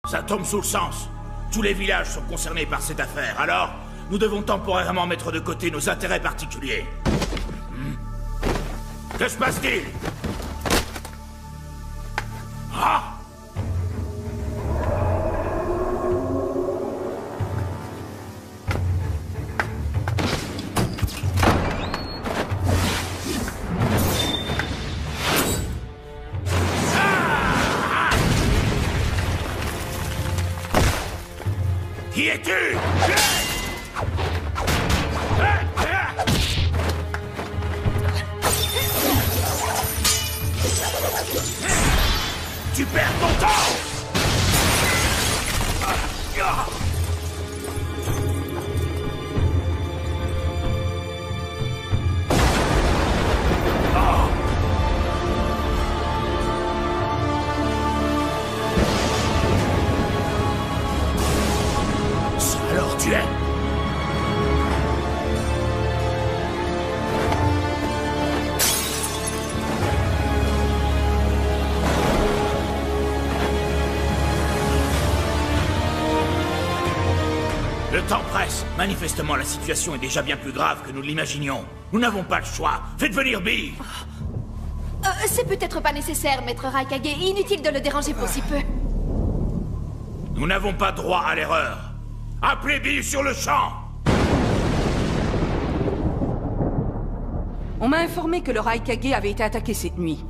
Ça tombe sous le sens. Tous les villages sont concernés par cette affaire, alors nous devons temporairement mettre de côté nos intérêts particuliers. Que se passe-t-il? Ah! Qui es-tu? Tu perds ton temps! Alors tu es... Le temps presse. Manifestement, la situation est déjà bien plus grave que nous l'imaginions. Nous n'avons pas le choix. Faites venir Bee. C'est peut-être pas nécessaire, maître Raikage. Inutile de le déranger pour si peu. Nous n'avons pas droit à l'erreur. Appelez Bee sur le champ. On m'a informé que le Raikage avait été attaqué cette nuit.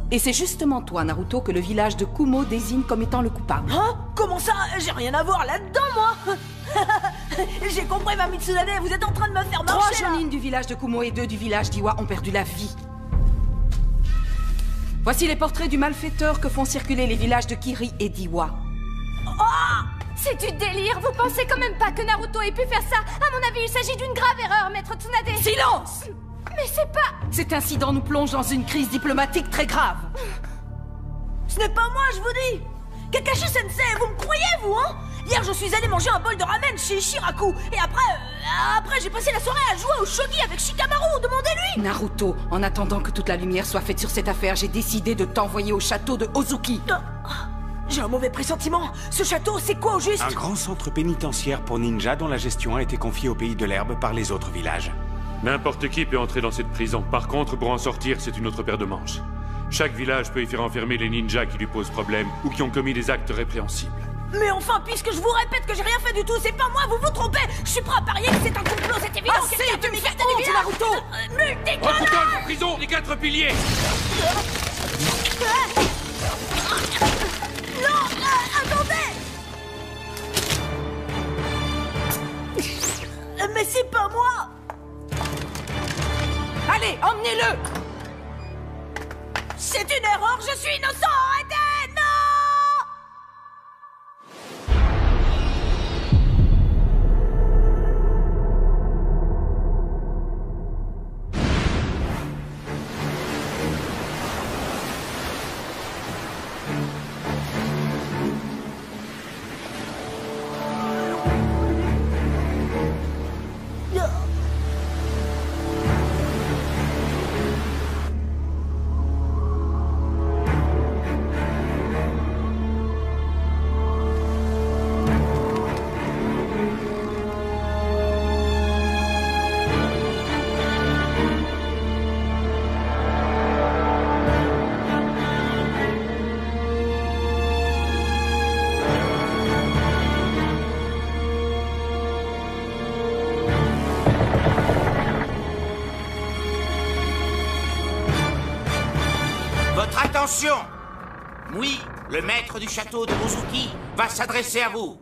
Et c'est justement toi, Naruto, que le village de Kumo désigne comme étant le coupable. Hein? Comment ça? J'ai rien à voir là-dedans, moi. J'ai compris, ma Mitsunade, vous êtes en train de me faire marcher. 3 Jonin du village de Kumo et 2 du village d'Iwa ont perdu la vie. Voici les portraits du malfaiteur que font circuler les villages de Kiri et d'Iwa. C'est du délire. Vous pensez quand même pas que Naruto ait pu faire ça? À mon avis, il s'agit d'une grave erreur, maître Tsunade. Silence! Mais c'est pas... Cet incident nous plonge dans une crise diplomatique très grave. Ce n'est pas moi, je vous dis. Kakashi Sensei, vous me croyez, vous, hein? Hier, je suis allé manger un bol de ramen chez Shiraku. Et après, j'ai passé la soirée à jouer au shogi avec Shikamaru. Demandez-lui. Naruto, en attendant que toute la lumière soit faite sur cette affaire, j'ai décidé de t'envoyer au château de Ozuki. J'ai un mauvais pressentiment. Ce château, c'est quoi au juste? Un grand centre pénitentiaire pour ninjas dont la gestion a été confiée au Pays de l'Herbe par les autres villages. N'importe qui peut entrer dans cette prison. Par contre, pour en sortir, c'est une autre paire de manches. Chaque village peut y faire enfermer les ninjas qui lui posent problème ou qui ont commis des actes répréhensibles. Mais enfin, puisque je vous répète que j'ai rien fait du tout, c'est pas moi, vous vous trompez. Je suis prêt à parier que c'est un complot, c'est évident. Assez de me faire honte, Naruto! Retourne en prison, les 4 piliers! Non, attendez. Mais c'est pas moi. Allez, emmenez-le! C'est une erreur, je suis innocent, arrêtez! Non! Votre attention! Mui, le maître du château de Ozuki, va s'adresser à vous.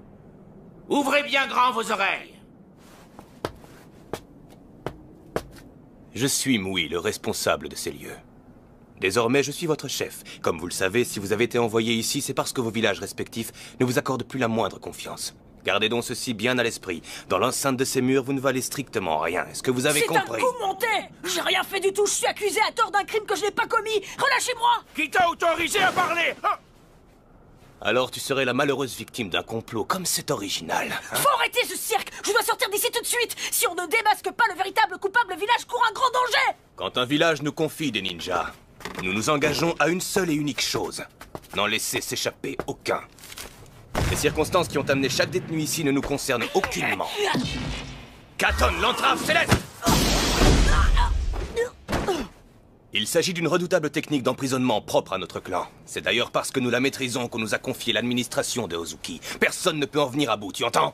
Ouvrez bien grand vos oreilles. Je suis Mui, le responsable de ces lieux. Désormais, je suis votre chef. Comme vous le savez, si vous avez été envoyé ici, c'est parce que vos villages respectifs ne vous accordent plus la moindre confiance. Gardez donc ceci bien à l'esprit. Dans l'enceinte de ces murs, vous ne valez strictement rien. Est-ce que vous avez compris? C'est un coup monté. J'ai rien fait du tout, je suis accusé à tort d'un crime que je n'ai pas commis. Relâchez-moi. Qui t'a autorisé à parler? Alors tu serais la malheureuse victime d'un complot, comme c'est original. Faut arrêter ce cirque. Je dois sortir d'ici tout de suite. Si on ne démasque pas le véritable coupable, le village court un grand danger. Quand un village nous confie des ninjas, nous nous engageons à une seule et unique chose. N'en laisser s'échapper aucun. Les circonstances qui ont amené chaque détenu ici ne nous concernent aucunement. Katon, l'entrave céleste! Il s'agit d'une redoutable technique d'emprisonnement propre à notre clan. C'est d'ailleurs parce que nous la maîtrisons qu'on nous a confié l'administration de Ozuki. Personne ne peut en venir à bout, tu entends?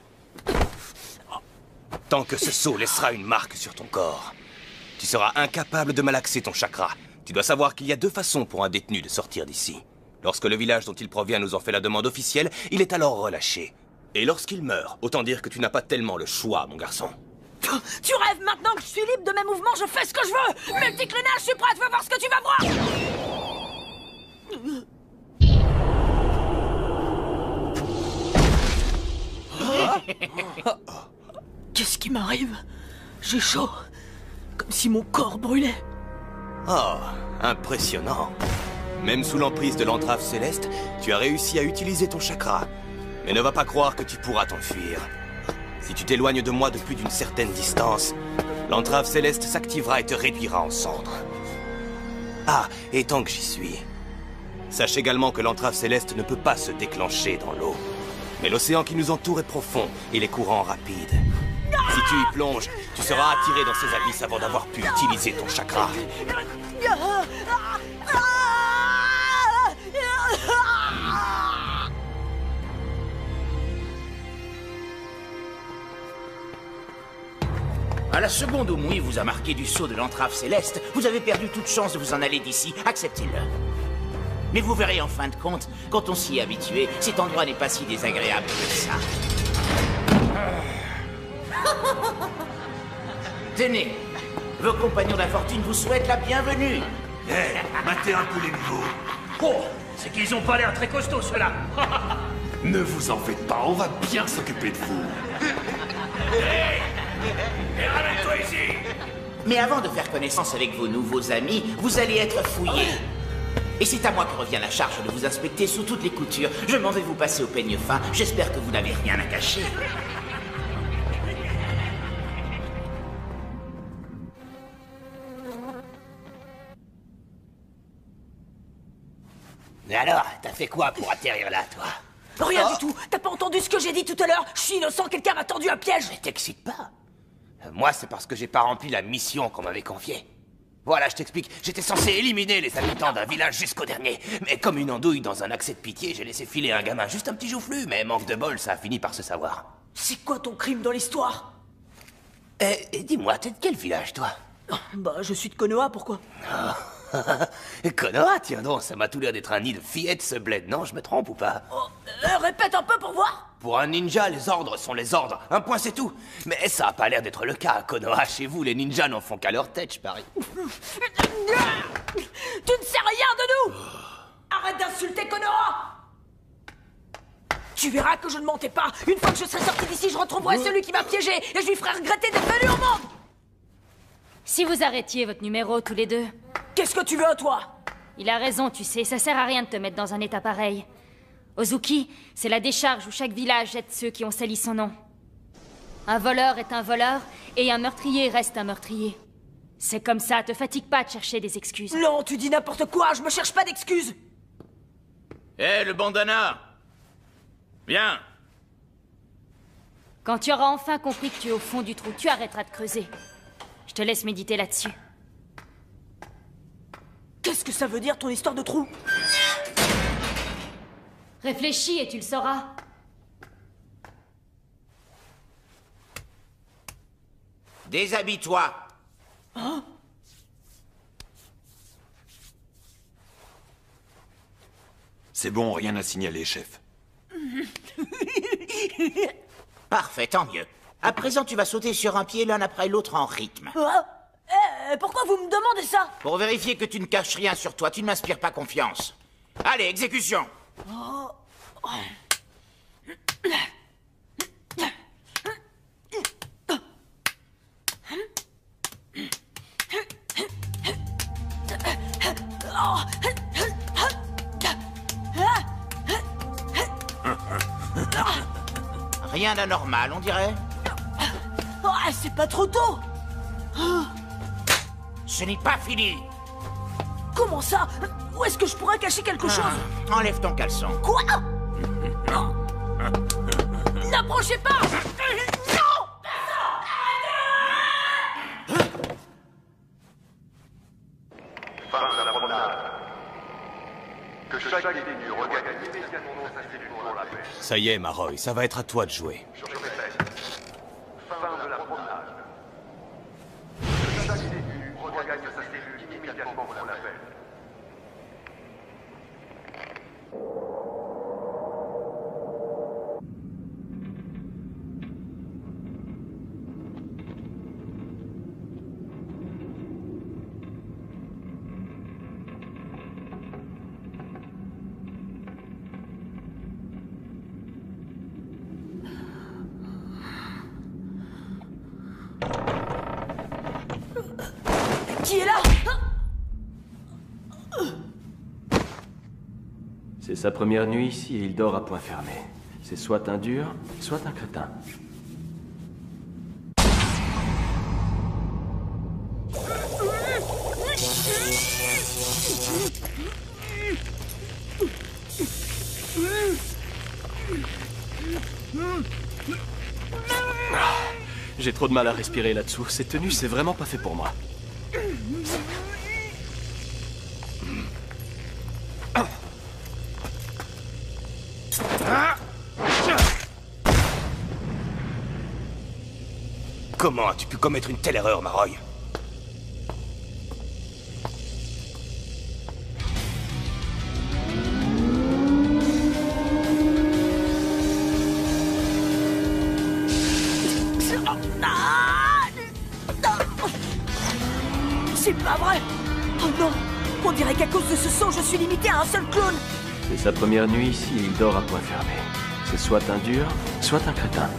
Tant que ce sceau laissera une marque sur ton corps, tu seras incapable de malaxer ton chakra. Tu dois savoir qu'il y a deux façons pour un détenu de sortir d'ici. Lorsque le village dont il provient nous en fait la demande officielle, il est alors relâché. Et lorsqu'il meurt, autant dire que tu n'as pas tellement le choix, mon garçon. Tu rêves maintenant que je suis libre de mes mouvements, je fais ce que je veux! Multiclonage, je suis prête, va voir ce que tu vas voir! Qu'est-ce qui m'arrive? J'ai chaud, comme si mon corps brûlait. Oh, impressionnant. Même sous l'emprise de l'entrave céleste, tu as réussi à utiliser ton chakra. Mais ne va pas croire que tu pourras t'enfuir. Si tu t'éloignes de moi de plus d'une certaine distance, l'entrave céleste s'activera et te réduira en cendres. Ah, et tant que j'y suis, sache également que l'entrave céleste ne peut pas se déclencher dans l'eau. Mais l'océan qui nous entoure est profond et les courants rapides. Si tu y plonges, tu seras attiré dans ces abysses avant d'avoir pu utiliser ton chakra. À la seconde où Mui vous a marqué du sceau de l'entrave céleste, vous avez perdu toute chance de vous en aller d'ici. Acceptez-le. Mais vous verrez en fin de compte, quand on s'y est habitué, cet endroit n'est pas si désagréable que ça. Tenez, vos compagnons d'infortune vous souhaitent la bienvenue. Matez un peu les nouveaux. Oh, c'est qu'ils ont pas l'air très costauds, ceux-là. Ne vous en faites pas, on va bien s'occuper de vous. Et ramène-toi ici. Mais avant de faire connaissance avec vos nouveaux amis, vous allez être fouillés. Et c'est à moi que revient la charge de vous inspecter sous toutes les coutures. Je m'en vais vous passer au peigne fin. J'espère que vous n'avez rien à cacher. Mais alors, t'as fait quoi pour atterrir là, toi? Rien du tout. T'as pas entendu ce que j'ai dit tout à l'heure? Je suis innocent, quelqu'un m'a tendu un piège. Mais t'excites pas. Moi, c'est parce que j'ai pas rempli la mission qu'on m'avait confiée. Voilà, je t'explique. J'étais censé éliminer les habitants d'un village jusqu'au dernier. Mais comme une andouille dans un accès de pitié, j'ai laissé filer un gamin, juste un petit joufflu. Mais manque de bol, ça a fini par se savoir. C'est quoi ton crime dans l'histoire? Dis-moi, t'es de quel village, toi? Bah, je suis de Konoha, pourquoi? Konoha, tiens donc, ça m'a tout l'air d'être un nid de fillettes, ce bled, non? Je me trompe ou pas? Répète un peu pour voir. Pour un ninja, les ordres sont les ordres. Un point, c'est tout. Mais ça a pas l'air d'être le cas à Konoha. Chez vous, les ninjas n'en font qu'à leur tête, je parie. Tu ne sais rien de nous. Arrête d'insulter Konoha. Tu verras que je ne mentais pas. Une fois que je serai sorti d'ici, je retrouverai celui qui m'a piégé et je lui ferai regretter d'être venu au monde. Si vous arrêtiez votre numéro tous les deux. Qu'est-ce que tu veux, toi? Il a raison, tu sais, ça sert à rien de te mettre dans un état pareil. Ozuki, c'est la décharge où chaque village jette ceux qui ont sali son nom. Un voleur est un voleur, et un meurtrier reste un meurtrier. C'est comme ça, te fatigue pas de chercher des excuses. Non, tu dis n'importe quoi, je me cherche pas d'excuses. Hé, le bandana! Viens! Quand tu auras enfin compris que tu es au fond du trou, tu arrêteras de creuser. Je te laisse méditer là-dessus. Qu'est-ce que ça veut dire, ton histoire de trou? Réfléchis et tu le sauras. Déshabille-toi. Hein? C'est bon, rien à signaler, chef. Parfait, tant mieux. À présent, tu vas sauter sur un pied l'un après l'autre en rythme. Pourquoi vous me demandez ça? Pour vérifier que tu ne caches rien sur toi, tu ne m'inspires pas confiance. Allez, exécution. Rien d'anormal, on dirait. C'est pas trop tôt. Ce n'est pas fini. Comment ça? Où est-ce que je pourrais cacher quelque chose? Enlève ton caleçon. Quoi? approchez pas! Non! Fin de la promenade. Que chaque détenu regagne immédiatement sa cellule pour la paix. Ça y est, Maroy, ça va être à toi de jouer. Je répète. Fin de la promenade. Que chaque détenu regagne sa cellule immédiatement pour la paix. Qui est là? C'est sa première nuit ici et il dort à point fermé. C'est soit un dur, soit un crétin. J'ai trop de mal à respirer là-dessous. Cette tenue, c'est vraiment pas fait pour moi. Comment as-tu pu commettre une telle erreur, Maroy? C'est pas vrai! Oh non! On dirait qu'à cause de ce son, je suis limité à un seul clone! C'est sa première nuit ici et il dort à point fermé. C'est soit un dur, soit un crétin.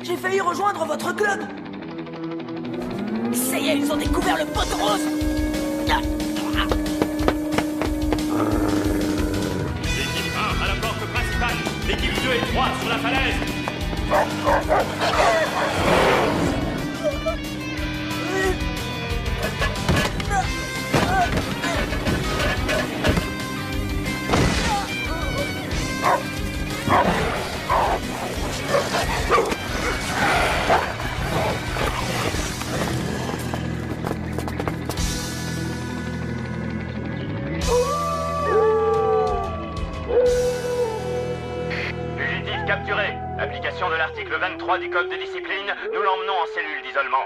J'ai failli rejoindre votre club. Ça y est, ils ont découvert le poteau rose. L'équipe 1 à la porte principale. L'équipe 2 et 3 sur la falaise. Capturé. Application de l'article 23 du Code de discipline, nous l'emmenons en cellule d'isolement.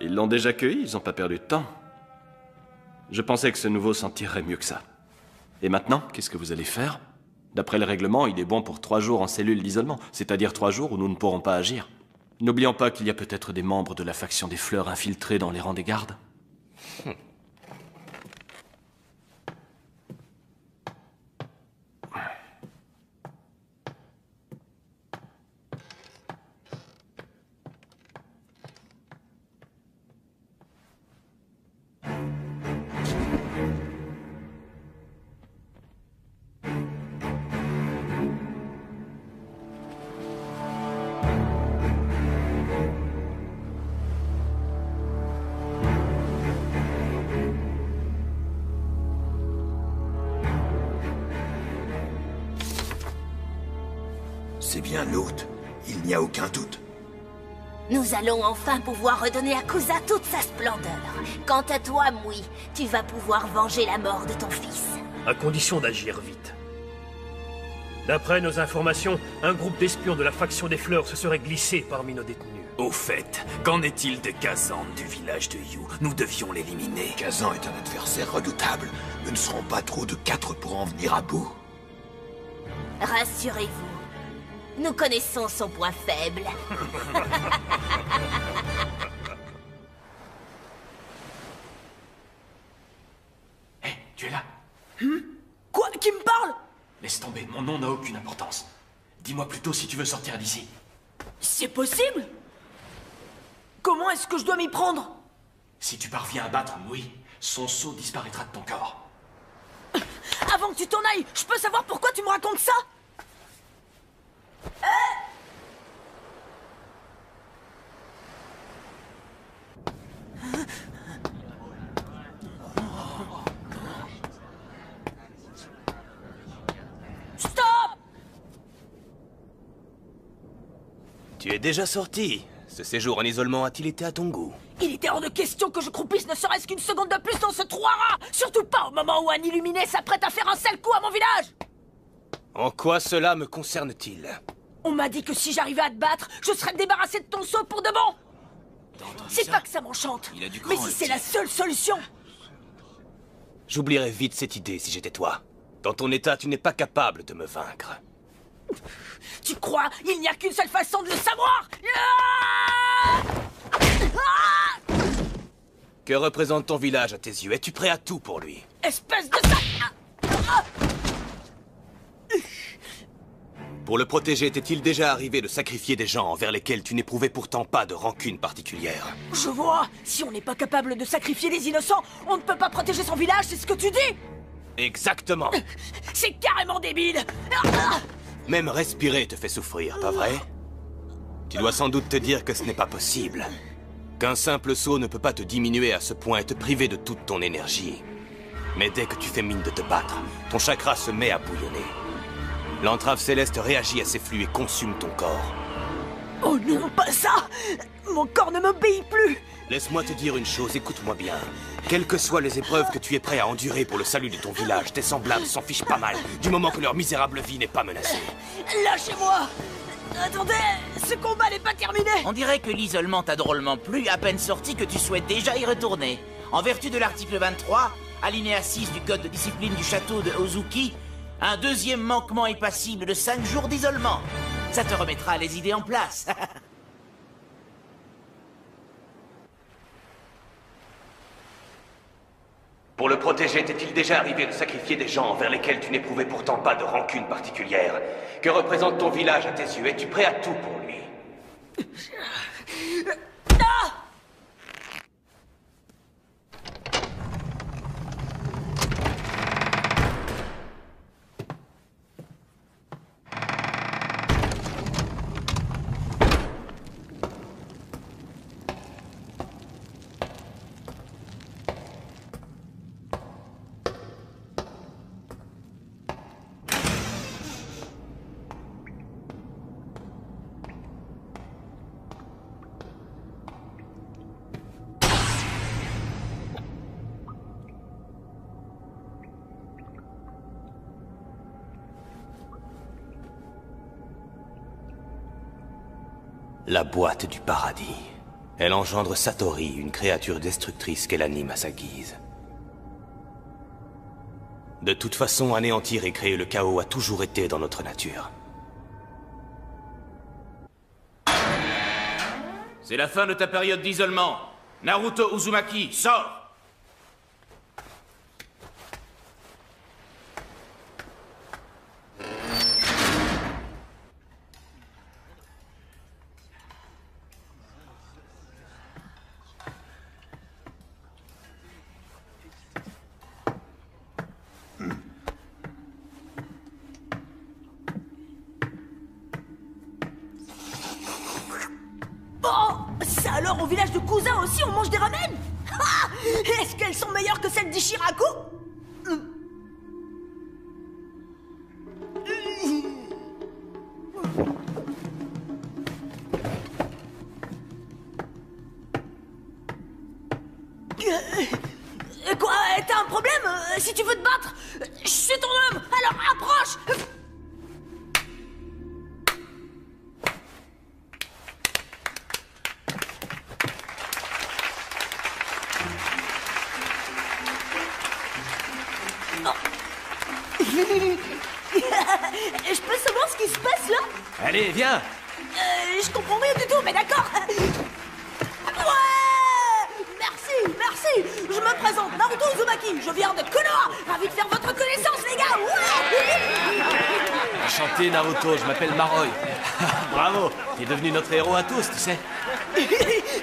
Ils l'ont déjà cueilli, ils n'ont pas perdu de temps. Je pensais que ce nouveau s'en tirerait mieux que ça. Et maintenant, qu'est-ce que vous allez faire? D'après le règlement, il est bon pour 3 jours en cellule d'isolement, c'est-à-dire 3 jours où nous ne pourrons pas agir. N'oublions pas qu'il y a peut-être des membres de la faction des fleurs infiltrés dans les rangs des gardes. C'est bien l'hôte, il n'y a aucun doute. Nous allons enfin pouvoir redonner à Kusa toute sa splendeur. Quant à toi, Mui, tu vas pouvoir venger la mort de ton fils. À condition d'agir vite. D'après nos informations, un groupe d'espions de la faction des fleurs se serait glissé parmi nos détenus. Au fait, qu'en est-il de Kazan du village de Yu? Nous devions l'éliminer. Kazan est un adversaire redoutable. Nous ne serons pas trop de 4 pour en venir à bout. Rassurez-vous, nous connaissons son point faible. Hé, tu es là? Quoi? Qui me parle? Laisse tomber, mon nom n'a aucune importance. Dis-moi plutôt si tu veux sortir d'ici. C'est possible? Comment est-ce que je dois m'y prendre? Si tu parviens à battre Mui, son sceau disparaîtra de ton corps. Avant que tu t'en ailles, je peux savoir pourquoi tu me racontes ça? Stop! Tu es déjà sorti. Ce séjour en isolement a-t-il été à ton goût? Il était hors de question que je croupisse ne serait-ce qu'une seconde de plus dans ce trou à rats! Surtout pas au moment où un illuminé s'apprête à faire un sale coup à mon village! En quoi cela me concerne-t-il? On m'a dit que si j'arrivais à te battre, je serais débarrassé de ton sceau pour de bon! C'est pas que ça m'enchante, mais si c'est la seule solution! J'oublierais vite cette idée si j'étais toi. Dans ton état, tu n'es pas capable de me vaincre. Tu crois? Il n'y a qu'une seule façon de le savoir! Que représente ton village à tes yeux? Es-tu prêt à tout pour lui? Espèce de ça! Pour le protéger, t'est-il déjà arrivé de sacrifier des gens envers lesquels tu n'éprouvais pourtant pas de rancune particulière? Je vois! Si on n'est pas capable de sacrifier les innocents, on ne peut pas protéger son village, c'est ce que tu dis! Exactement! C'est carrément débile! Même respirer te fait souffrir, pas vrai? Tu dois sans doute te dire que ce n'est pas possible. Qu'un simple saut ne peut pas te diminuer à ce point et te priver de toute ton énergie. Mais dès que tu fais mine de te battre, ton chakra se met à bouillonner. L'entrave céleste réagit à ces flux et consume ton corps. Oh non, pas ça! Mon corps ne m'obéit plus! Laisse-moi te dire une chose, écoute-moi bien. Quelles que soient les épreuves que tu es prêt à endurer pour le salut de ton village, tes semblables s'en fichent pas mal, du moment que leur misérable vie n'est pas menacée. Lâchez-moi! Attendez, ce combat n'est pas terminé! On dirait que l'isolement t'a drôlement plu, à peine sorti que tu souhaites déjà y retourner. En vertu de l'article 23, alinéa 6 du code de discipline du château de Ozuki, un deuxième manquement est passible de 5 jours d'isolement. Ça te remettra les idées en place. Pour le protéger, t'est-il déjà arrivé de sacrifier des gens envers lesquels tu n'éprouvais pourtant pas de rancune particulière? Que représente ton village à tes yeux? Es-tu prêt à tout pour lui? La boîte du paradis. Elle engendre Satori, une créature destructrice qu'elle anime à sa guise. De toute façon, anéantir et créer le chaos a toujours été dans notre nature. C'est la fin de ta période d'isolement. Naruto Uzumaki, sors! Ça alors, au village de Kusa aussi, on mange des ramen? Ah! Est-ce qu'elles sont meilleures que celles d'Ishiraku? Quoi? T'as un problème? Si tu veux te battre, je suis ton homme, alors approche! Allez, viens. Je comprends rien du tout, mais d'accord. Ouais! Merci. Je me présente, Naruto Uzumaki. Je viens de Konoha. Ravi de faire votre connaissance, les gars. Ouais! Enchanté, Naruto. Je m'appelle Maroy. Bravo. T'es devenu notre héros à tous, tu sais.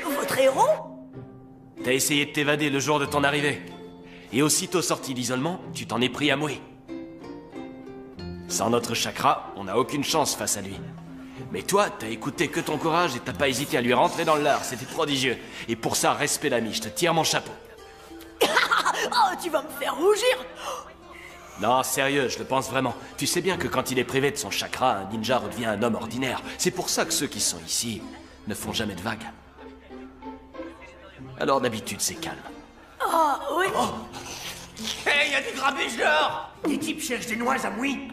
Votre héros? T'as essayé de t'évader le jour de ton arrivée. Et aussitôt sorti d'isolement, tu t'en es pris à Mui. Sans notre chakra, on n'a aucune chance face à lui. Mais toi, t'as écouté que ton courage et t'as pas hésité à lui rentrer dans le lard. C'était prodigieux. Et pour ça, respect l'ami, je te tire mon chapeau. Oh, tu vas me faire rougir. Non, sérieux, je le pense vraiment. Tu sais bien que quand il est privé de son chakra, un ninja redevient un homme ordinaire. C'est pour ça que ceux qui sont ici ne font jamais de vagues. Alors d'habitude, c'est calme. Oh, oui. Hé, y a des grabuges dehors! Les types cherchent des noix à Mui.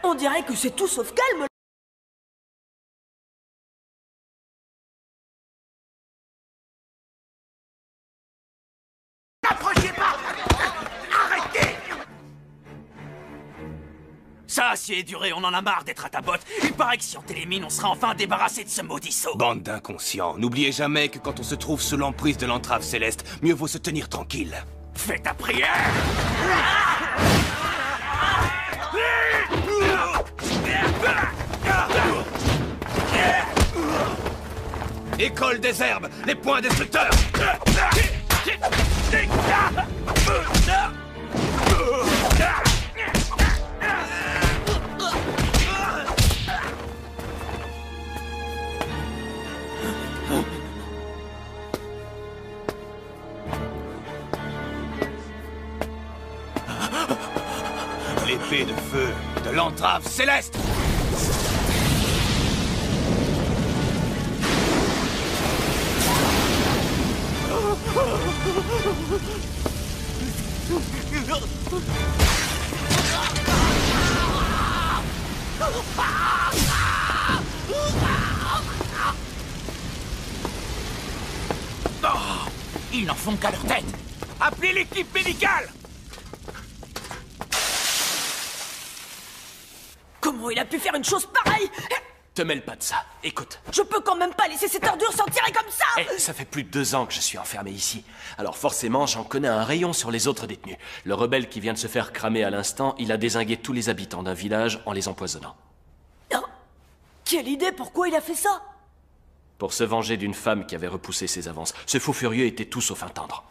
On dirait que c'est tout sauf calme. N'approchez pas! Arrêtez! Ça a su et duré, on en a marre d'être à ta botte. Il paraît que si on t'élimine, on sera enfin débarrassé de ce maudit sceau. Bande d'inconscients, n'oubliez jamais que quand on se trouve sous l'emprise de l'entrave céleste, mieux vaut se tenir tranquille. Fais ta prière! École des herbes, les points destructeurs! L'épée de feu de l'entrave céleste! Oh, ils n'en font qu'à leur tête. Appelez l'équipe médicale. Comment il a pu faire une chose pareille? Te mêle pas de ça. Écoute. Je peux quand même pas laisser cette ordure s'en tirer comme ça. Ça fait plus de 2 ans que je suis enfermé ici. Alors forcément, j'en connais un rayon sur les autres détenus. Le rebelle qui vient de se faire cramer à l'instant, il a dézingué tous les habitants d'un village en les empoisonnant. Oh, quelle idée, pourquoi il a fait ça? Pour se venger d'une femme qui avait repoussé ses avances. Ce fou furieux était tout sauf un tendre.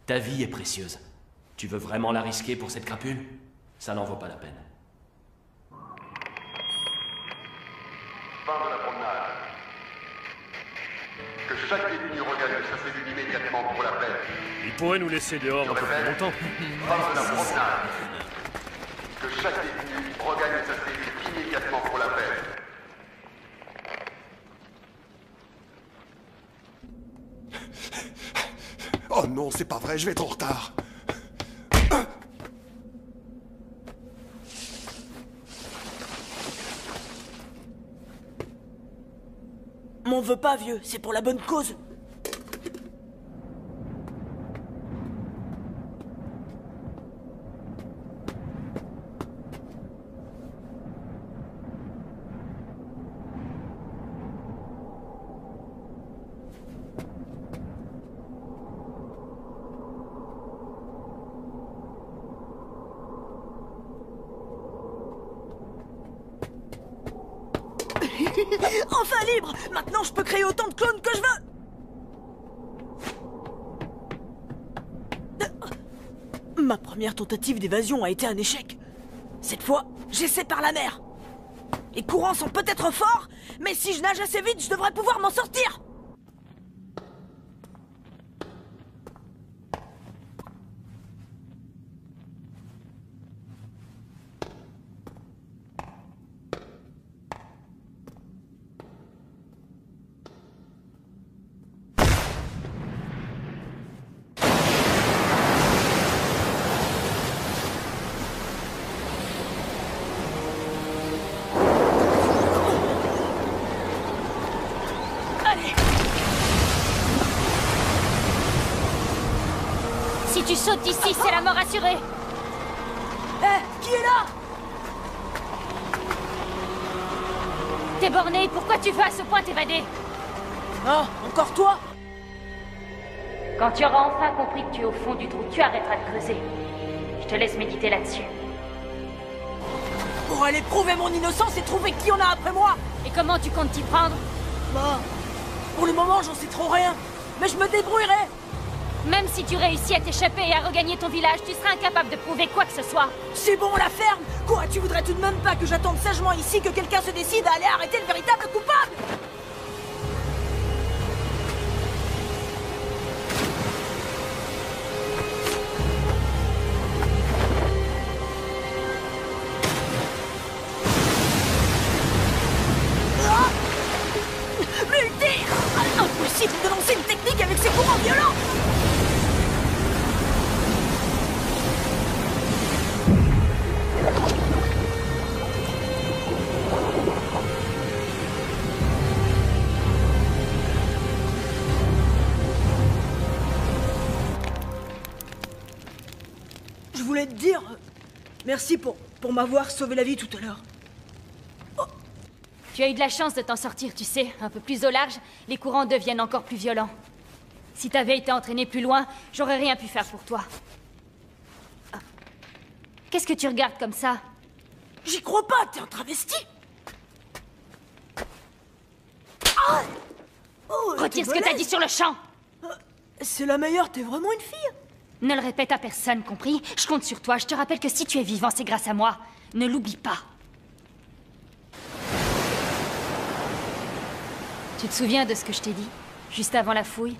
Ta vie est précieuse. Tu veux vraiment la risquer pour cette crapule? Ça n'en vaut pas la peine. Fin de la promenade. Que chaque détenu regagne sa cellule immédiatement pour la peine. Il pourrait nous laisser dehors un peu plus longtemps. Fin de la promenade. Que chaque détenu regagne sa cellule immédiatement pour la peine. Oh non, c'est pas vrai, je vais être en retard. M'en veux pas, vieux, c'est pour la bonne cause. Enfin libre! Maintenant je peux créer autant de clones que je veux! Ma première tentative d'évasion a été un échec. Cette fois, j'essaie par la mer. Les courants sont peut-être forts, mais si je nage assez vite, je devrais pouvoir m'en sortir! Si tu sautes d'ici, c'est la mort assurée. Qui est là? T'es borné, pourquoi tu veux à ce point t'évader? Ah, encore toi? Quand tu auras enfin compris que tu es au fond du trou, tu arrêteras de creuser. Je te laisse méditer là-dessus. Pour aller prouver mon innocence et trouver qui en a après moi. Et comment tu comptes t'y prendre? Bah, pour le moment, j'en sais trop rien. Mais je me débrouillerai. Même si tu réussis à t'échapper et à regagner ton village, tu seras incapable de prouver quoi que ce soit. C'est bon, la ferme. Quoi, tu voudrais tout de même pas que j'attende sagement ici que quelqu'un se décide à aller arrêter le véritable coupable? Impossible de lancer une technique avec ces courants violents! Je voulais te dire... merci pour m'avoir sauvé la vie tout à l'heure. Tu as eu de la chance de t'en sortir, tu sais. Un peu plus au large, les courants deviennent encore plus violents. Si t'avais été entraîné plus loin, j'aurais rien pu faire pour toi. Qu'est-ce que tu regardes comme ça? J'y crois pas, t'es un travesti. Ah oh, retire ce que t'as dit sur le champ. C'est la meilleure, t'es vraiment une fille? Ne le répète à personne, compris? Je compte sur toi, je te rappelle que si tu es vivant, c'est grâce à moi. Ne l'oublie pas. Tu te souviens de ce que je t'ai dit, juste avant la fouille?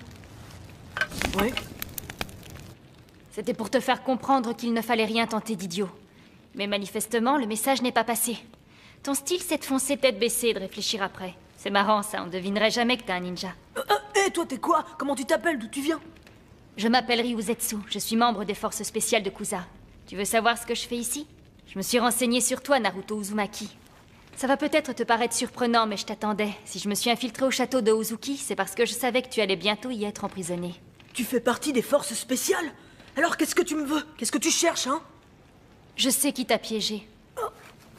Oui. C'était pour te faire comprendre qu'il ne fallait rien tenter d'idiot. Mais manifestement, le message n'est pas passé. Ton style, c'est de foncer tête baissée et de réfléchir après. C'est marrant, ça, on devinerait jamais que t'es un ninja. Et toi, t'es quoi? Comment tu t'appelles? D'où tu viens? Je m'appelle Ryuzetsu, je suis membre des forces spéciales de Kusa. Tu veux savoir ce que je fais ici? Je me suis renseigné sur toi, Naruto Uzumaki. Ça va peut-être te paraître surprenant, mais je t'attendais. Si je me suis infiltré au château de Ozuki, c'est parce que je savais que tu allais bientôt y être emprisonné. Tu fais partie des forces spéciales? Alors qu'est-ce que tu me veux? Qu'est-ce que tu cherches, hein? Je sais qui t'a piégé.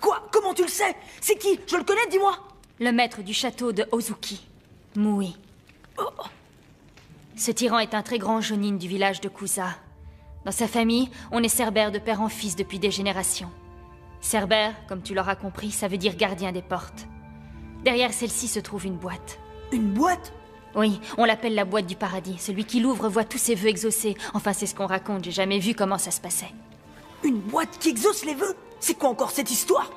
Quoi? Comment tu le sais? C'est qui? Je le connais, dis-moi! Le maître du château de Ozuki, Mui. Ce tyran est un très grand jonin du village de Kusa. Dans sa famille, on est cerbère de père en fils depuis des générations. Cerbère, comme tu l'auras compris, ça veut dire gardien des portes. Derrière celle-ci se trouve une boîte. Une boîte? Oui, on l'appelle la boîte du paradis. Celui qui l'ouvre voit tous ses vœux exaucés. Enfin, c'est ce qu'on raconte, j'ai jamais vu comment ça se passait. Une boîte qui exauce les vœux? C'est quoi encore cette histoire?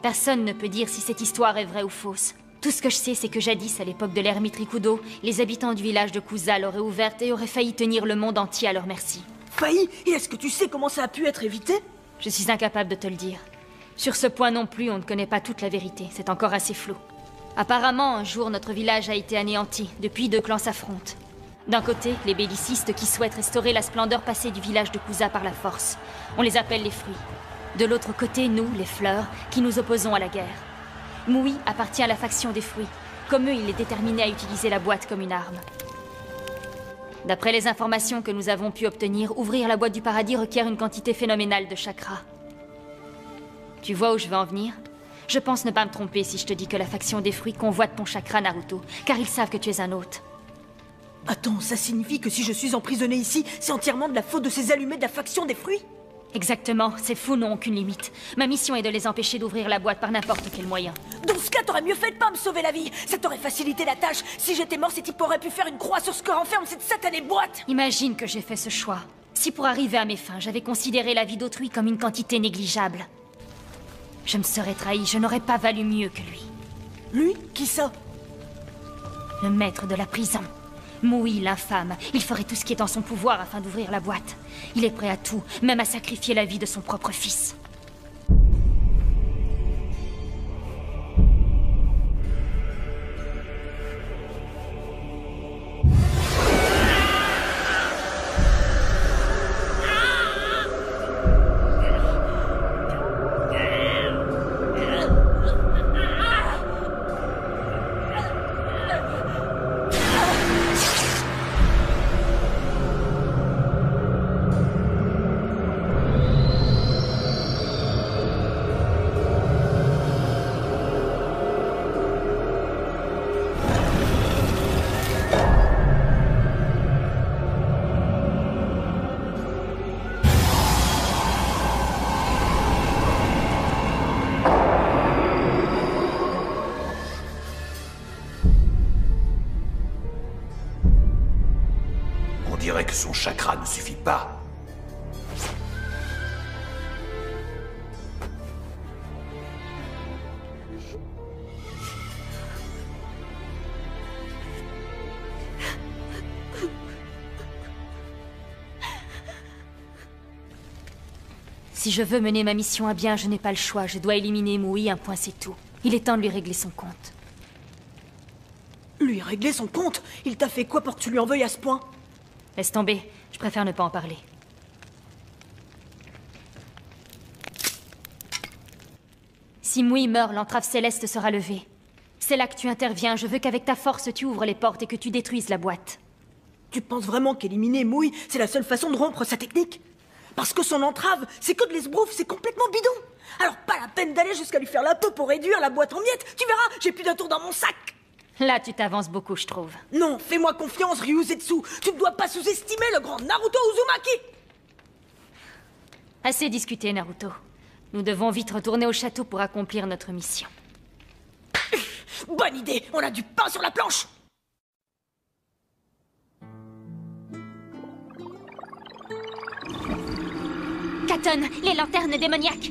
Personne ne peut dire si cette histoire est vraie ou fausse. Tout ce que je sais, c'est que jadis, à l'époque de l'ermite Rikudo, les habitants du village de Kusa l'auraient ouverte et auraient failli tenir le monde entier à leur merci. Failli? Et est-ce que tu sais comment ça a pu être évité? Je suis incapable de te le dire. Sur ce point non plus, on ne connaît pas toute la vérité, c'est encore assez flou. Apparemment, un jour, notre village a été anéanti. Depuis, deux clans s'affrontent. D'un côté, les bellicistes qui souhaitent restaurer la splendeur passée du village de Kusa par la force. On les appelle les fruits. De l'autre côté, nous, les fleurs, qui nous opposons à la guerre. Mui appartient à la faction des fruits. Comme eux, il est déterminé à utiliser la boîte comme une arme. D'après les informations que nous avons pu obtenir, ouvrir la boîte du paradis requiert une quantité phénoménale de chakras. Tu vois où je veux en venir? Je pense ne pas me tromper si je te dis que la faction des fruits convoite ton chakra, Naruto, car ils savent que tu es un hôte. Attends, ça signifie que si je suis emprisonné ici, c'est entièrement de la faute de ces allumés de la faction des fruits? Exactement, ces fous n'ont aucune limite. Ma mission est de les empêcher d'ouvrir la boîte par n'importe quel moyen. Dans ce cas, t'aurais mieux fait de pas me sauver la vie. Ça t'aurait facilité la tâche. Si j'étais mort, ces types auraient pu faire une croix sur ce que renferme cette satanée boîte. Imagine que j'ai fait ce choix. Si pour arriver à mes fins, j'avais considéré la vie d'autrui comme une quantité négligeable, je me serais trahi, je n'aurais pas valu mieux que lui. Lui? Qui ça? Le maître de la prison. Mui, l'infâme. Il ferait tout ce qui est en son pouvoir afin d'ouvrir la boîte. Il est prêt à tout, même à sacrifier la vie de son propre fils. son chakra ne suffit pas. Si je veux mener ma mission à bien, je n'ai pas le choix. Je dois éliminer Mui, un point c'est tout. Il est temps de lui régler son compte. Lui régler son compte? Il t'a fait quoi pour que tu lui en veuilles à ce point? Laisse tomber, je préfère ne pas en parler. Si Mui meurt, l'entrave céleste sera levée. C'est là que tu interviens. Je veux qu'avec ta force, tu ouvres les portes et que tu détruises la boîte. Tu penses vraiment qu'éliminer Mui, c'est la seule façon de rompre sa technique? Parce que son entrave, c'est que de l'esbrouf, c'est complètement bidon. Alors pas la peine d'aller jusqu'à lui faire la peau pour réduire la boîte en miettes. Tu verras, j'ai plus d'un tour dans mon sac. Là, tu t'avances beaucoup, je trouve. Non, fais-moi confiance, Ryuzetsu. Tu ne dois pas sous-estimer le grand Naruto Uzumaki. Assez discuté, Naruto. Nous devons vite retourner au château pour accomplir notre mission. Bonne idée, on a du pain sur la planche. Katon, les lanternes démoniaques!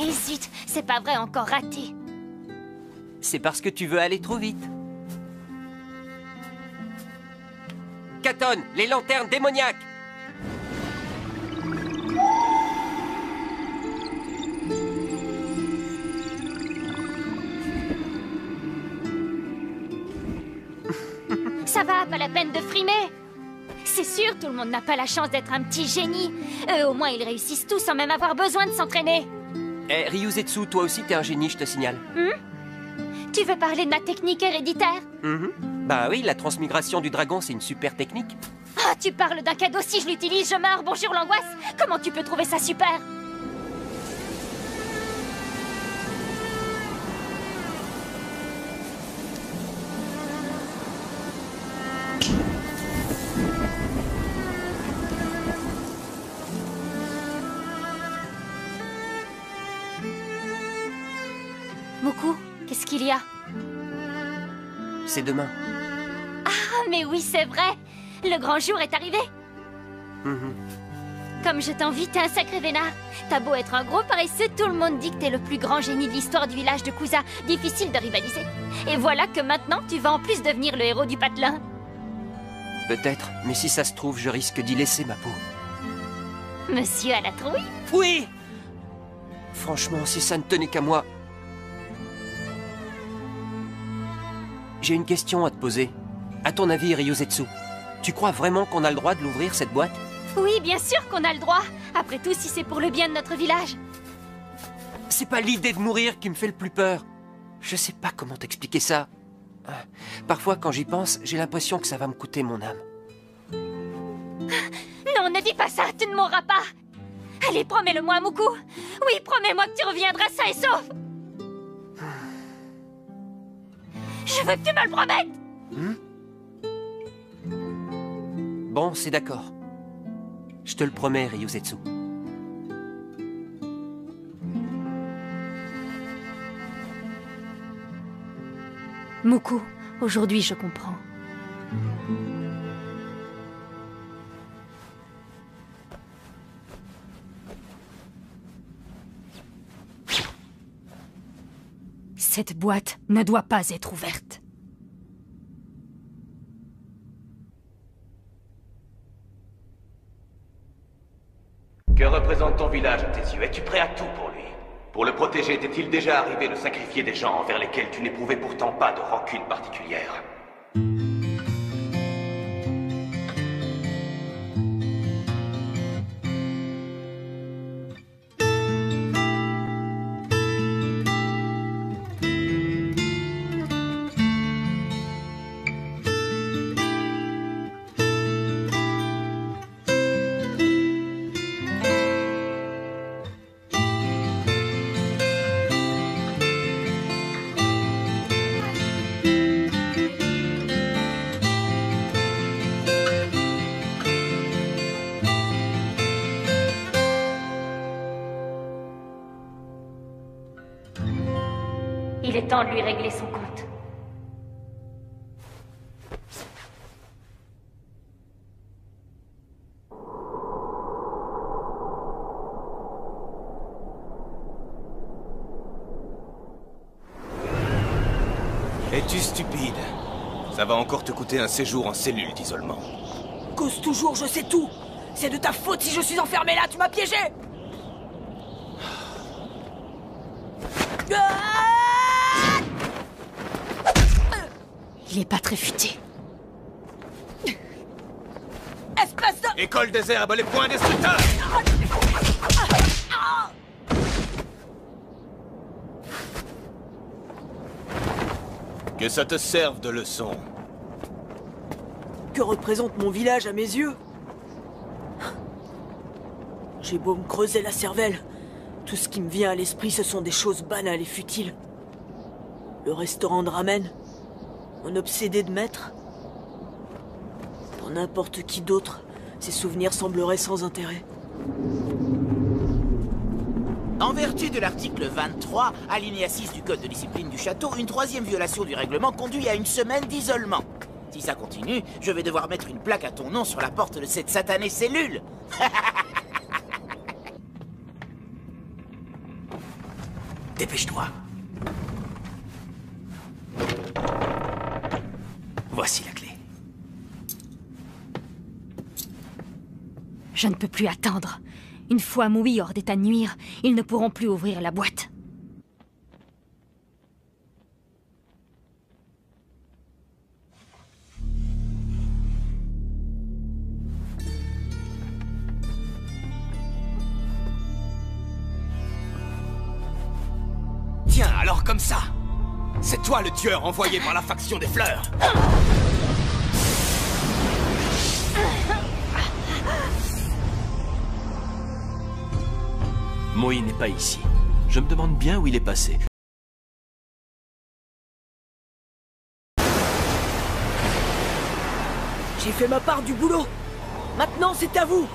Et zut, c'est pas vrai, encore raté. C'est parce que tu veux aller trop vite. Katon, les lanternes démoniaques! Ça va, pas la peine de frimer. C'est sûr, tout le monde n'a pas la chance d'être un petit génie. Eux, au moins, ils réussissent tous sans même avoir besoin de s'entraîner. Eh, Ryuzetsu, toi aussi t'es un génie, je te signale. Tu veux parler de ma technique héréditaire? Bah oui, la transmigration du dragon, c'est une super technique. Ah, tu parles d'un cadeau, si je l'utilise, je meurs, bonjour l'angoisse. Comment tu peux trouver ça super? Moku, qu'est-ce qu'il y a? C'est demain. Ah, mais oui, c'est vrai. Le grand jour est arrivé. Comme je t'envie, t'es un sacré vénard. T'as beau être un gros paresseux, tout le monde dit que t'es le plus grand génie de l'histoire du village de Kusa. Difficile de rivaliser. Et voilà que maintenant, tu vas en plus devenir le héros du patelin. Peut-être, mais si ça se trouve, je risque d'y laisser ma peau. Monsieur à la trouille? Oui! Franchement, si ça ne tenait qu'à moi... J'ai une question à te poser. À ton avis, Ryuzetsu, tu crois vraiment qu'on a le droit de l'ouvrir, cette boîte? Oui, bien sûr qu'on a le droit. Après tout, si c'est pour le bien de notre village. C'est pas l'idée de mourir qui me fait le plus peur. Je sais pas comment t'expliquer ça. Parfois, quand j'y pense, j'ai l'impression que ça va me coûter mon âme. Non, ne dis pas ça, tu ne mourras pas. Allez, promets-le-moi, Moku. Oui, promets-moi que tu reviendras sain et sauf. Je veux que tu me le promettes. Bon, c'est d'accord. Je te le promets, Ryuzetsu. Moku, aujourd'hui je comprends. Cette boîte ne doit pas être ouverte. Que représente ton village à tes yeux? Es-tu prêt à tout pour lui? Pour le protéger, t'est-il déjà arrivé de sacrifier des gens envers lesquels tu n'éprouvais pourtant pas de rancune particulière? est temps de lui régler son compte. Es-tu stupide? Ça va encore te coûter un séjour en cellule d'isolement. Cause toujours, je sais tout. C'est de ta faute si je suis enfermé là, tu m'as piégé. Il est pas très futé. Espèce de... École des herbes, les poings destructeurs! Que ça te serve de leçon. Que représente mon village à mes yeux? J'ai beau me creuser la cervelle, tout ce qui me vient à l'esprit, ce sont des choses banales et futiles. Le restaurant de ramen, mon obsédé de maître. Pour n'importe qui d'autre, ces souvenirs sembleraient sans intérêt. En vertu de l'article 23, alinéa 6 du code de discipline du château, une troisième violation du règlement conduit à une semaine d'isolement. Si ça continue, je vais devoir mettre une plaque à ton nom sur la porte de cette satanée cellule. Dépêche-toi. Voici la clé. Je ne peux plus attendre. Une fois Mui hors d'état de nuire, ils ne pourront plus ouvrir la boîte. Tiens, alors comme ça, c'est toi le tueur envoyé par la faction des fleurs. Mui n'est pas ici. Je me demande bien où il est passé. J'ai fait ma part du boulot. Maintenant, c'est à vous.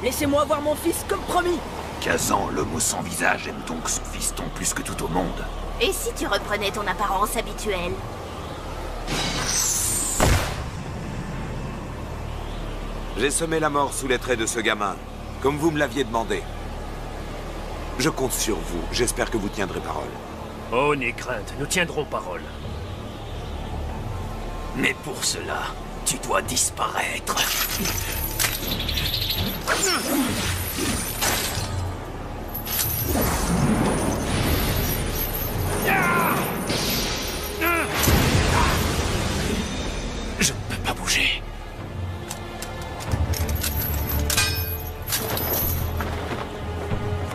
Laissez-moi voir mon fils comme promis. Kazan, l'homme sans visage, aime donc son fiston plus que tout au monde. Et si tu reprenais ton apparence habituelle? J'ai semé la mort sous les traits de ce gamin, comme vous me l'aviez demandé. Je compte sur vous. J'espère que vous tiendrez parole. Oh, n'aie crainte, nous tiendrons parole. Mais pour cela, tu dois disparaître. Je ne peux pas bouger.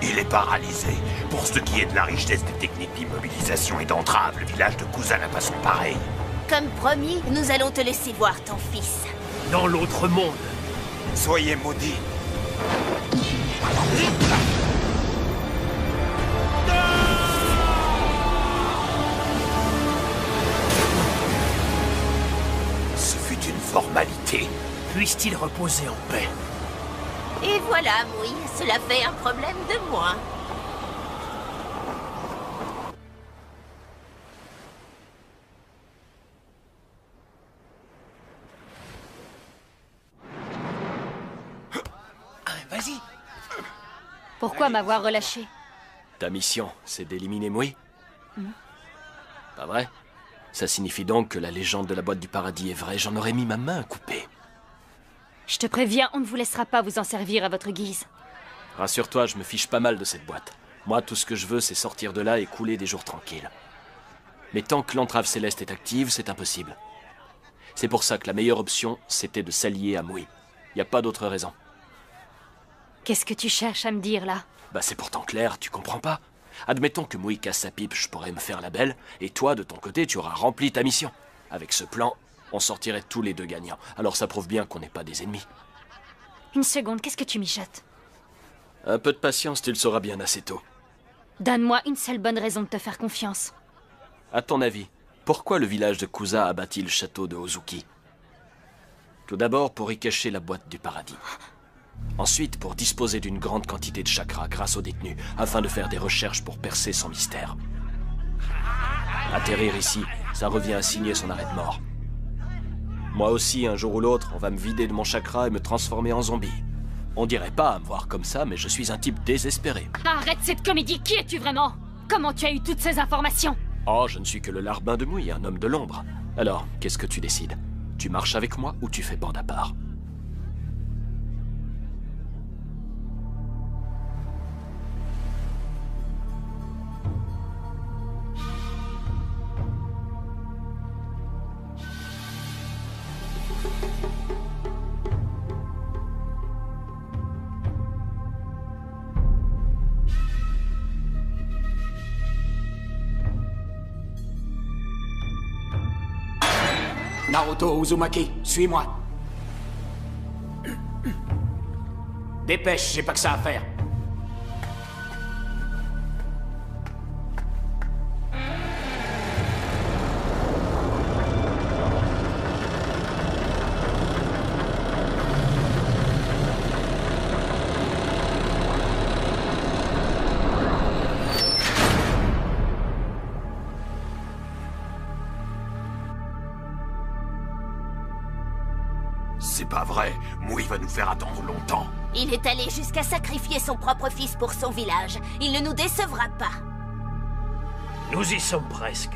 Il est paralysé. Pour ce qui est de la richesse des techniques d'immobilisation et d'entrave, le village de Kusa n'a pas son pareil. Comme promis, nous allons te laisser voir ton fils. Dans l'autre monde. Soyez maudits. Ce fut une formalité. Puisse-t-il reposer en paix. Et voilà, Mui, cela fait un problème de moins. Vas-y. Pourquoi m'avoir relâché? Ta mission, c'est d'éliminer Mui? Pas vrai? Ça signifie donc que la légende de la boîte du paradis est vraie. J'en aurais mis ma main à couper. Je te préviens, on ne vous laissera pas vous en servir à votre guise. Rassure-toi, je me fiche pas mal de cette boîte. Moi, tout ce que je veux, c'est sortir de là et couler des jours tranquilles. Mais tant que l'entrave céleste est active, c'est impossible. C'est pour ça que la meilleure option, c'était de s'allier à Mui. Y a pas d'autre raison. Qu'est-ce que tu cherches à me dire, là? Bah c'est pourtant clair, tu comprends pas? Admettons que Mui casse sa pipe, je pourrais me faire la belle, et toi, de ton côté, tu auras rempli ta mission. Avec ce plan, on sortirait tous les deux gagnants. Alors ça prouve bien qu'on n'est pas des ennemis. Une seconde, qu'est-ce que tu mijotes? Un peu de patience, tu le sauras bien assez tôt. Donne-moi une seule bonne raison de te faire confiance. À ton avis, pourquoi le village de Kusa a bâti le château de Ozuki? Tout d'abord, pour y cacher la boîte du paradis. Ensuite, pour disposer d'une grande quantité de chakras grâce aux détenus, afin de faire des recherches pour percer son mystère. Atterrir ici, ça revient à signer son arrêt de mort. Moi aussi, un jour ou l'autre, on va me vider de mon chakra et me transformer en zombie. On dirait pas à me voir comme ça, mais je suis un type désespéré. Arrête cette comédie, qui es-tu vraiment? Comment tu as eu toutes ces informations? Oh, je ne suis que le larbin de Mouille, un homme de l'ombre. Alors, qu'est-ce que tu décides? Tu marches avec moi ou tu fais bande à part? Naruto Uzumaki, suis-moi. Dépêche, j'ai pas que ça à faire. C'est pas vrai. Mouille va nous faire attendre longtemps. Il est allé jusqu'à sacrifier son propre fils pour son village. Il ne nous décevra pas. Nous y sommes presque.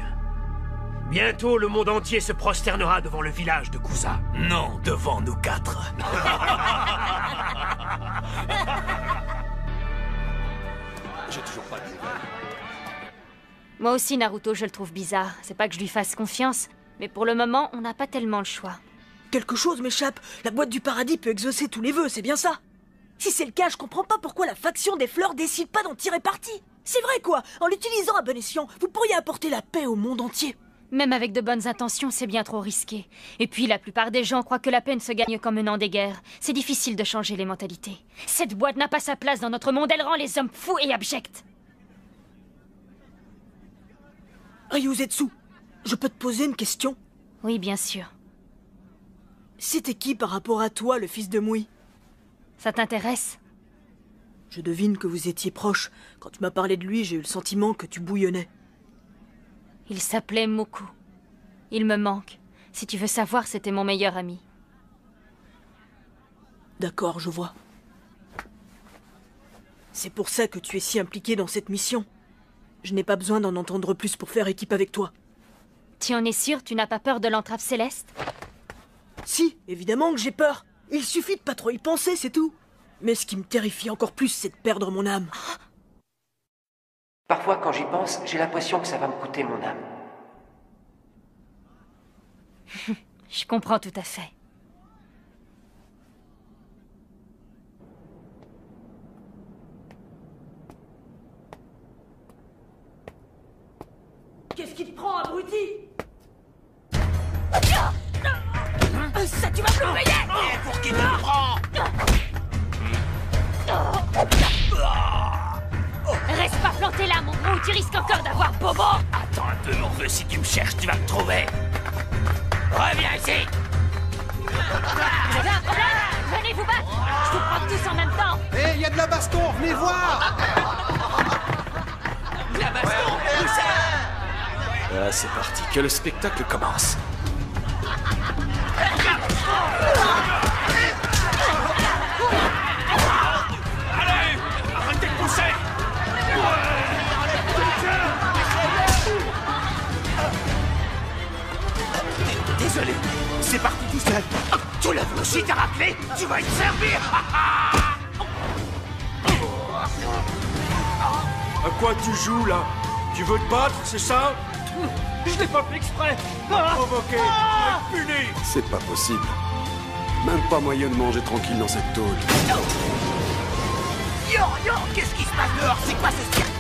Bientôt, le monde entier se prosternera devant le village de Kusa. Non, devant nous quatre. J'ai toujours pas de nouvelles. Moi aussi, Naruto, je le trouve bizarre. C'est pas que je lui fasse confiance, mais pour le moment, on n'a pas tellement le choix. Quelque chose m'échappe. La boîte du paradis peut exaucer tous les vœux, c'est bien ça? Si c'est le cas, je comprends pas pourquoi la faction des fleurs décide pas d'en tirer parti. C'est vrai quoi, en l'utilisant à bon escient, vous pourriez apporter la paix au monde entier. Même avec de bonnes intentions, c'est bien trop risqué. Et puis, la plupart des gens croient que la paix ne se gagne qu'en menant des guerres. C'est difficile de changer les mentalités. Cette boîte n'a pas sa place dans notre monde, elle rend les hommes fous et abjects. Ryuzetsu, je peux te poser une question? Oui, bien sûr. C'était qui par rapport à toi, le fils de Mouille? Ça t'intéresse? Je devine que vous étiez proches. Quand tu m'as parlé de lui, j'ai eu le sentiment que tu bouillonnais. Il s'appelait Moku. Il me manque. Si tu veux savoir, c'était mon meilleur ami. D'accord, je vois. C'est pour ça que tu es si impliqué dans cette mission. Je n'ai pas besoin d'en entendre plus pour faire équipe avec toi. Tu en es sûr? Tu n'as pas peur de l'entrave céleste? Si, évidemment que j'ai peur. Il suffit de pas trop y penser, c'est tout. Mais ce qui me terrifie encore plus, c'est de perdre mon âme. Parfois, quand j'y pense, j'ai l'impression que ça va me coûter mon âme. Je comprends tout à fait. Qu'est-ce qui te prend, abruti? Ça, tu vas me le payer! Et pour qui te prend? Reste pas planté là, mon gros, tu risques encore d'avoir bobo! Attends un peu, mon vieux, si tu me cherches, tu vas me trouver. Reviens ici! J'ai un problème! Venez vous battre! Je vous prends tous en même temps! Hé, il y a de la baston, venez voir! De la baston? Où ça? Ah, c'est parti, que le spectacle commence. Allez! Arrêtez de pousser! Désolé, c'est parti tout seul. Tu l'as vu aussi, t'as raclé? Tu vas y servir! À quoi tu joues, là? Tu veux te battre, c'est ça? Je l'ai pas fait exprès! Provoqué, être puni! C'est pas possible. Même pas moyen de manger tranquille dans cette tôle. Yo, qu'est-ce qui se passe dehors? C'est quoi ce cirque?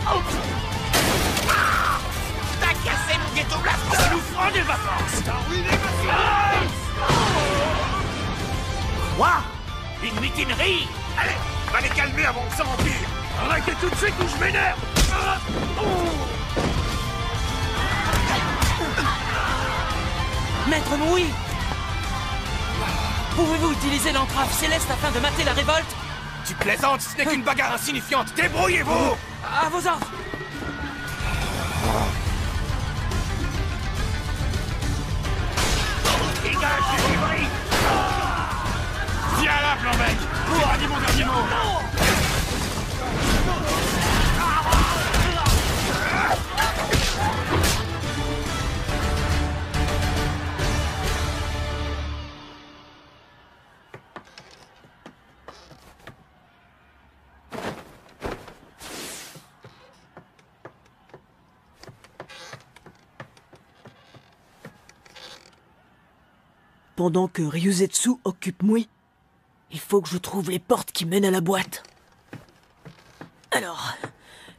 T'as cassé mon ghetto blast! Ça nous prend des vacances! T'as ruiné ma vie! Quoi? Une mutinerie? Allez, va les calmer avant que ça empire! Arrêtez tout de suite ou je m'énerve! Maître Mouille! Pouvez-vous utiliser l'entrave céleste afin de mater la révolte? Tu plaisantes, ce n'est qu'une bagarre insignifiante. Débrouillez-vous! À vos ordres! c'est mon dernier mot. Pendant que Ryuzetsu occupe Mui, il faut que je trouve les portes qui mènent à la boîte. Alors,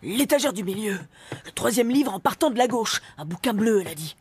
l'étagère du milieu, le 3e livre en partant de la gauche, un bouquin bleu, elle a dit.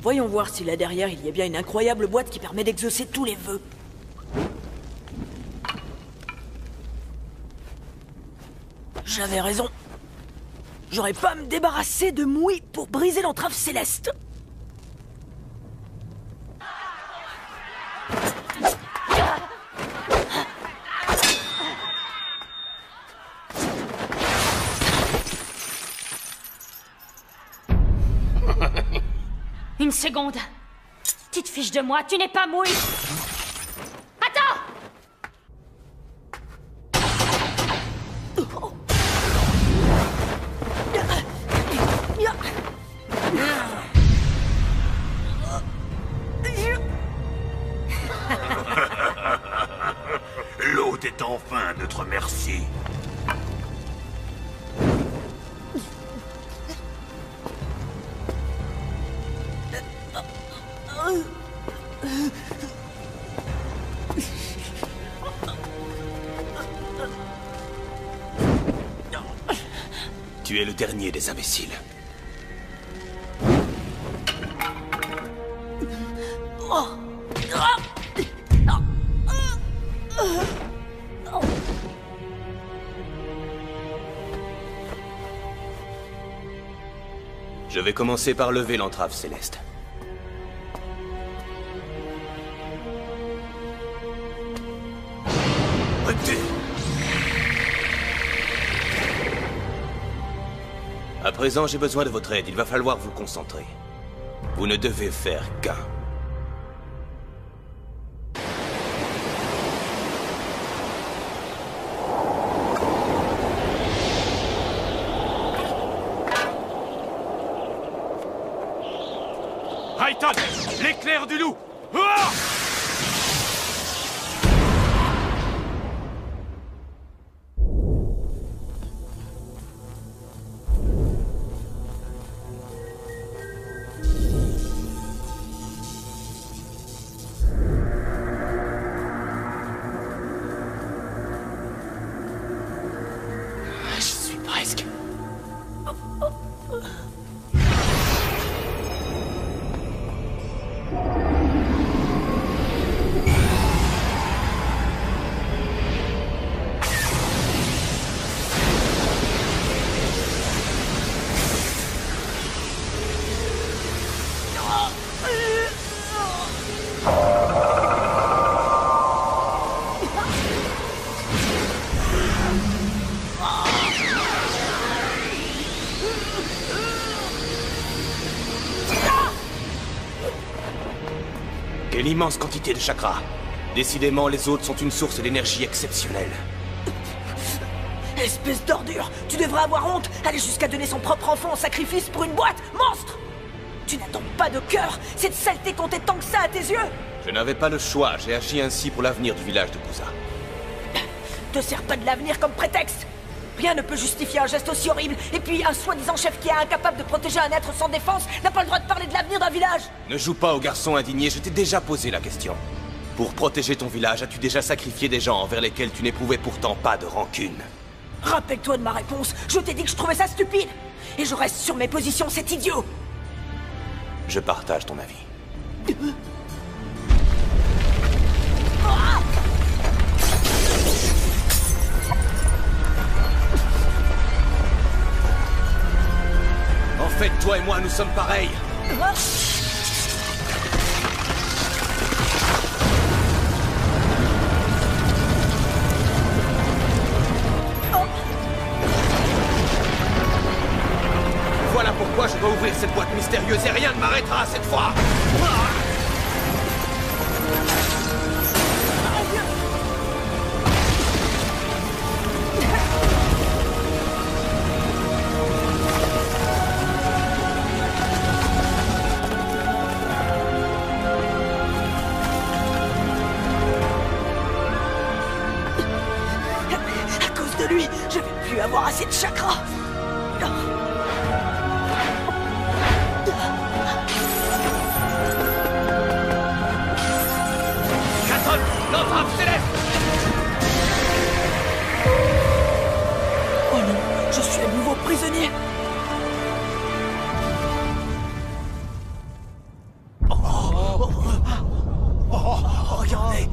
Voyons voir si là derrière il y a bien une incroyable boîte qui permet d'exaucer tous les vœux. J'avais raison. J'aurais pas à me débarrasser de Mui pour briser l'entrave céleste. Une seconde. Petite fiche de moi, tu n'es pas Mui. Attends! L'hôte est enfin notre merci. Tu es le dernier des imbéciles. Je vais commencer par lever l'entrave céleste. À présent, j'ai besoin de votre aide. Il va falloir vous concentrer. Vous ne devez faire qu'un. Raiden, l'éclair du loup. Ah! Quelle immense quantité de chakras. Décidément, les autres sont une source d'énergie exceptionnelle. Espèce d'ordure! Tu devrais avoir honte! Aller jusqu'à donner son propre enfant en sacrifice pour une boîte! Monstre! Tu n'as donc pas de cœur! Cette saleté comptait tant que ça à tes yeux! Je n'avais pas le choix, j'ai agi ainsi pour l'avenir du village de Kusa. Te sers pas de l'avenir comme prétexte! Rien ne peut justifier un geste aussi horrible, et puis un soi-disant chef qui est incapable de protéger un être sans défense n'a pas le droit de parler de l'avenir d'un village! Ne joue pas au garçon indigné, je t'ai déjà posé la question. Pour protéger ton village, as-tu déjà sacrifié des gens envers lesquels tu n'éprouvais pourtant pas de rancune? Rappelle-toi de ma réponse, je t'ai dit que je trouvais ça stupide! Et je reste sur mes positions, c'est idiot! Je partage ton avis. Toi et moi, nous sommes pareils. Voilà pourquoi je dois ouvrir cette boîte mystérieuse et rien ne m'arrêtera cette fois. À cause de lui, je vais plus avoir assez de chakras. Casson, l'entrave céleste! Oh non, je suis à nouveau prisonnier. Regardez!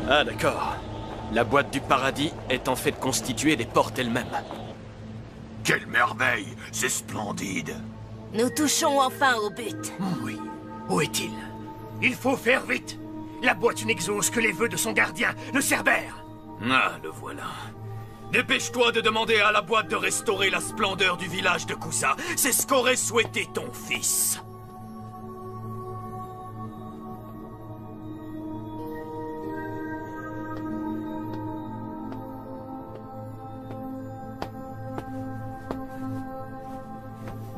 Ah d'accord. La boîte du paradis est en fait constituée des portes elles-mêmes. Quelle merveille! C'est splendide! Nous touchons enfin au but. Oui. Où est-il? Il faut faire vite. La boîte n'exauce que les vœux de son gardien, le Cerbère. Ah, le voilà. Dépêche-toi de demander à la boîte de restaurer la splendeur du village de Kousa. C'est ce qu'aurait souhaité ton fils.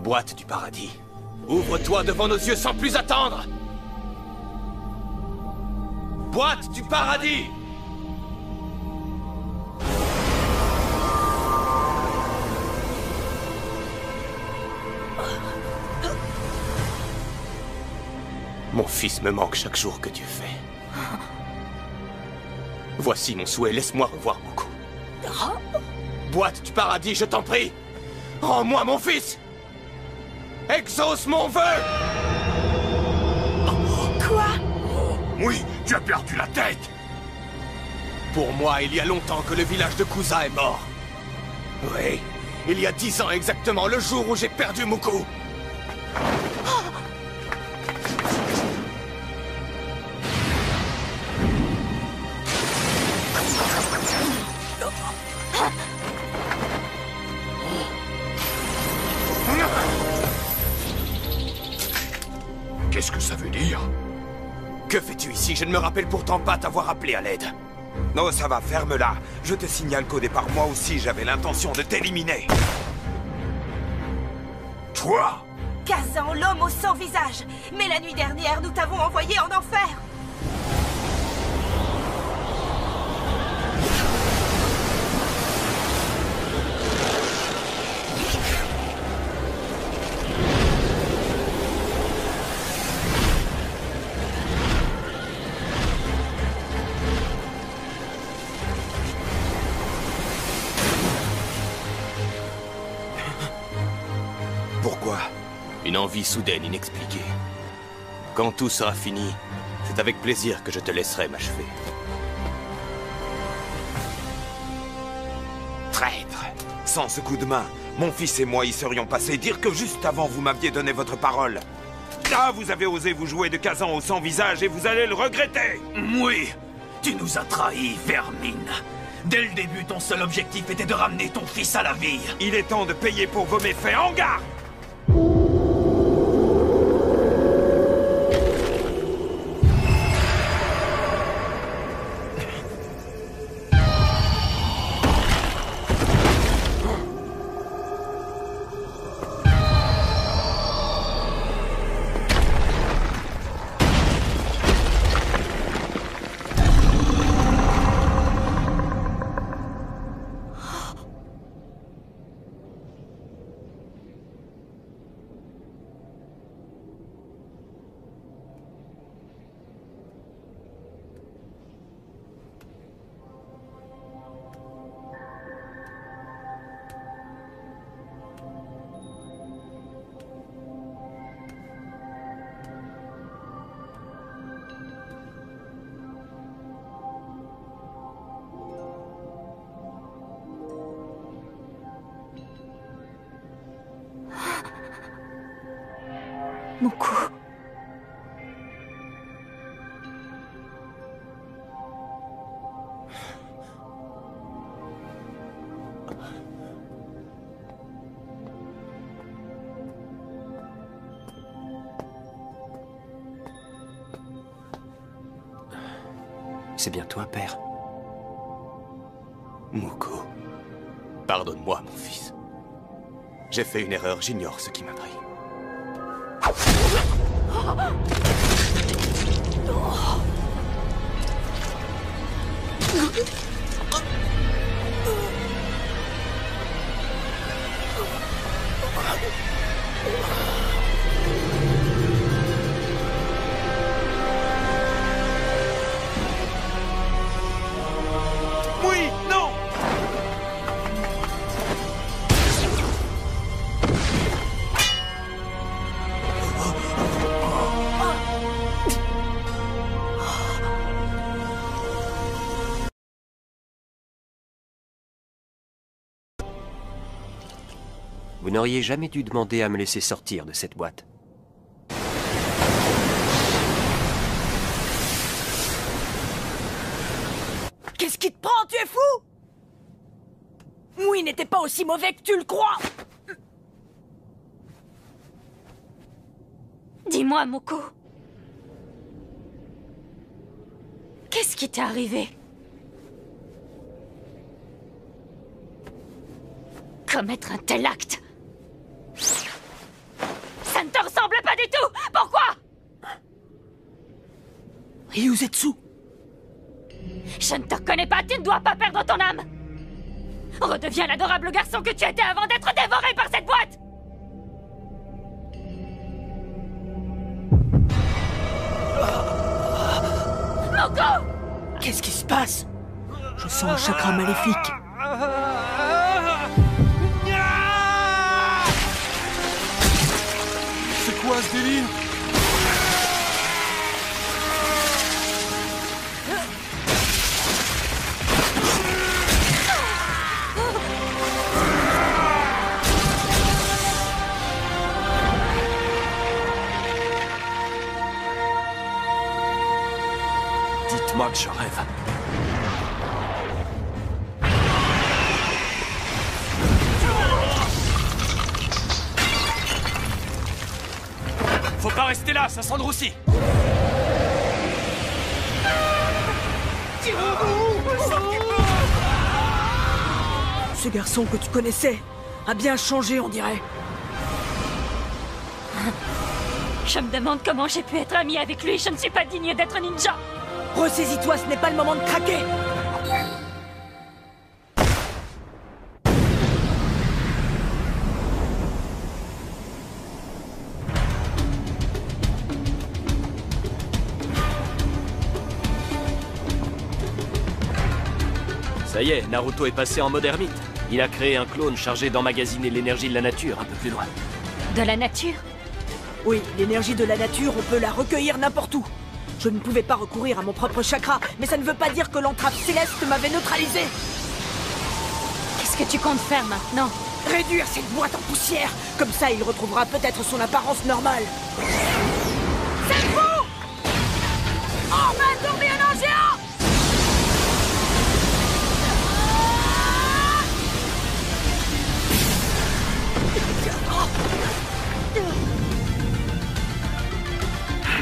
Boîte du paradis. Ouvre-toi devant nos yeux sans plus attendre. Boîte du paradis. Mon fils me manque chaque jour que Dieu fait. Voici mon souhait, laisse-moi revoir mon coup. Boîte du paradis, je t'en prie. Rends-moi mon fils. Exauce mon vœu! Quoi? Oui, tu as perdu la tête! Pour moi, il y a longtemps que le village de Kousa est mort. Oui, il y a 10 ans exactement, le jour où j'ai perdu Muku. Qu'est-ce que ça veut dire? Que fais-tu ici? Je ne me rappelle pourtant pas t'avoir appelé à l'aide. Non, ça va, ferme-la. Je te signale qu'au départ, moi aussi, j'avais l'intention de t'éliminer. Toi? Kazan, l'homme au sans visage. Mais la nuit dernière, nous t'avons envoyé en enfer. Pourquoi? Une envie soudaine, inexpliquée. Quand tout sera fini, c'est avec plaisir que je te laisserai m'achever. Traître! Sans ce coup de main, mon fils et moi y serions passés. Dire que juste avant, vous m'aviez donné votre parole. Là, vous avez osé vous jouer de Kazan au sans-visage et vous allez le regretter! Oui, tu nous as trahis, vermine. Dès le début, ton seul objectif était de ramener ton fils à la vie. Il est temps de payer pour vos méfaits. En garde! Mouko. C'est bien toi, père. Mouko, pardonne-moi, mon fils. J'ai fait une erreur, j'ignore ce qui m'a pris. Oui, non! Vous n'auriez jamais dû demander à me laisser sortir de cette boîte. Qu'est-ce qui te prend? Tu es fou? Mui n'était pas aussi mauvais que tu le crois. Dis-moi, Mouko. Qu'est-ce qui t'est arrivé? Commettre un tel acte? Ça ne te ressemble pas du tout! Pourquoi? Ryuzetsu! Je ne te reconnais pas, tu ne dois pas perdre ton âme! Redeviens l'adorable garçon que tu étais avant d'être dévoré par cette boîte! Mouko! Qu'est-ce qui se passe? Je sens un chakra maléfique. C'est quoi ce délire? Dites-moi que je rêve. Faut pas rester là, ça sent le roussi. Ce garçon que tu connaissais a bien changé, on dirait. Je me demande comment j'ai pu être amie avec lui. Je ne suis pas digne d'être ninja. Ressaisis-toi, ce n'est pas le moment de craquer. Ça y est, Naruto est passé en mode ermite. Il a créé un clone chargé d'emmagasiner l'énergie de la nature un peu plus loin. De la nature? Oui, l'énergie de la nature, on peut la recueillir n'importe où. Je ne pouvais pas recourir à mon propre chakra, mais ça ne veut pas dire que l'entrave céleste m'avait neutralisé. Qu'est-ce que tu comptes faire maintenant? Réduire cette boîte en poussière. Comme ça, il retrouvera peut-être son apparence normale. C'est fou! On va tourner un géant!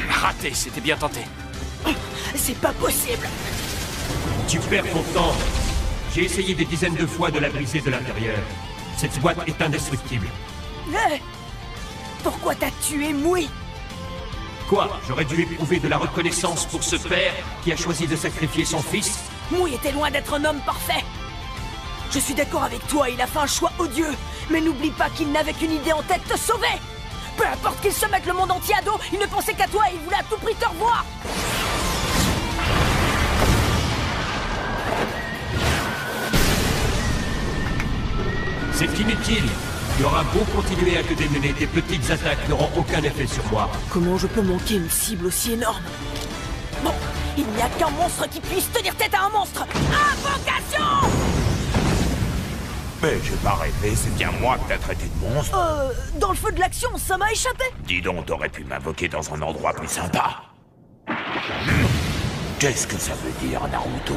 Raté, c'était bien tenté. C'est pas possible! Tu perds ton temps. J'ai essayé des dizaines de fois de la briser de l'intérieur. Cette boîte est indestructible. Pourquoi t'as tué Mui? Quoi? J'aurais dû éprouver de la reconnaissance pour ce père qui a choisi de sacrifier son fils? Mui était loin d'être un homme parfait. Je suis d'accord avec toi, il a fait un choix odieux. Mais n'oublie pas qu'il n'avait qu'une idée en tête, te sauver! Peu importe qu'il se mette le monde entier à dos, il ne pensait qu'à toi et il voulait à tout prix te revoir! C'est inutile. Il aura beau continuer à te démener, tes petites attaques n'auront aucun effet sur moi. Comment je peux manquer une cible aussi énorme? Bon, il n'y a qu'un monstre qui puisse tenir tête à un monstre! Invocation! Mais j'ai pas rêvé, c'est bien moi qui t'ai traité de monstre. Dans le feu de l'action, ça m'a échappé. Dis donc, t'aurais pu m'invoquer dans un endroit plus sympa. Qu'est-ce que ça veut dire, Naruto?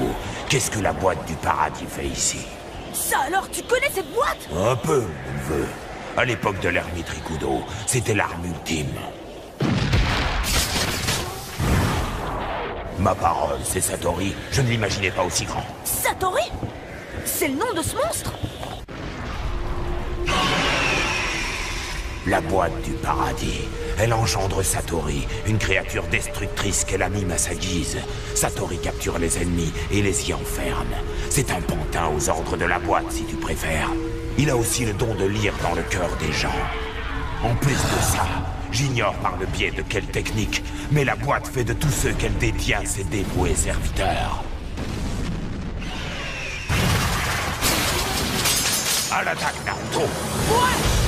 Qu'est-ce que la boîte du paradis fait ici? Ça alors, tu connais cette boîte? Un peu, mon neveu. À l'époque de l'ermite Rikudo, c'était l'arme ultime. Ma parole, c'est Satori. Je ne l'imaginais pas aussi grand. Satori? C'est le nom de ce monstre? La boîte du paradis. Elle engendre Satori, une créature destructrice qu'elle anime à sa guise. Satori capture les ennemis et les y enferme. C'est un pantin aux ordres de la boîte, si tu préfères. Il a aussi le don de lire dans le cœur des gens. En plus de ça, j'ignore par le biais de quelle technique, mais la boîte fait de tous ceux qu'elle détient ses dévoués serviteurs. À l'attaque, Naruto! Ouais!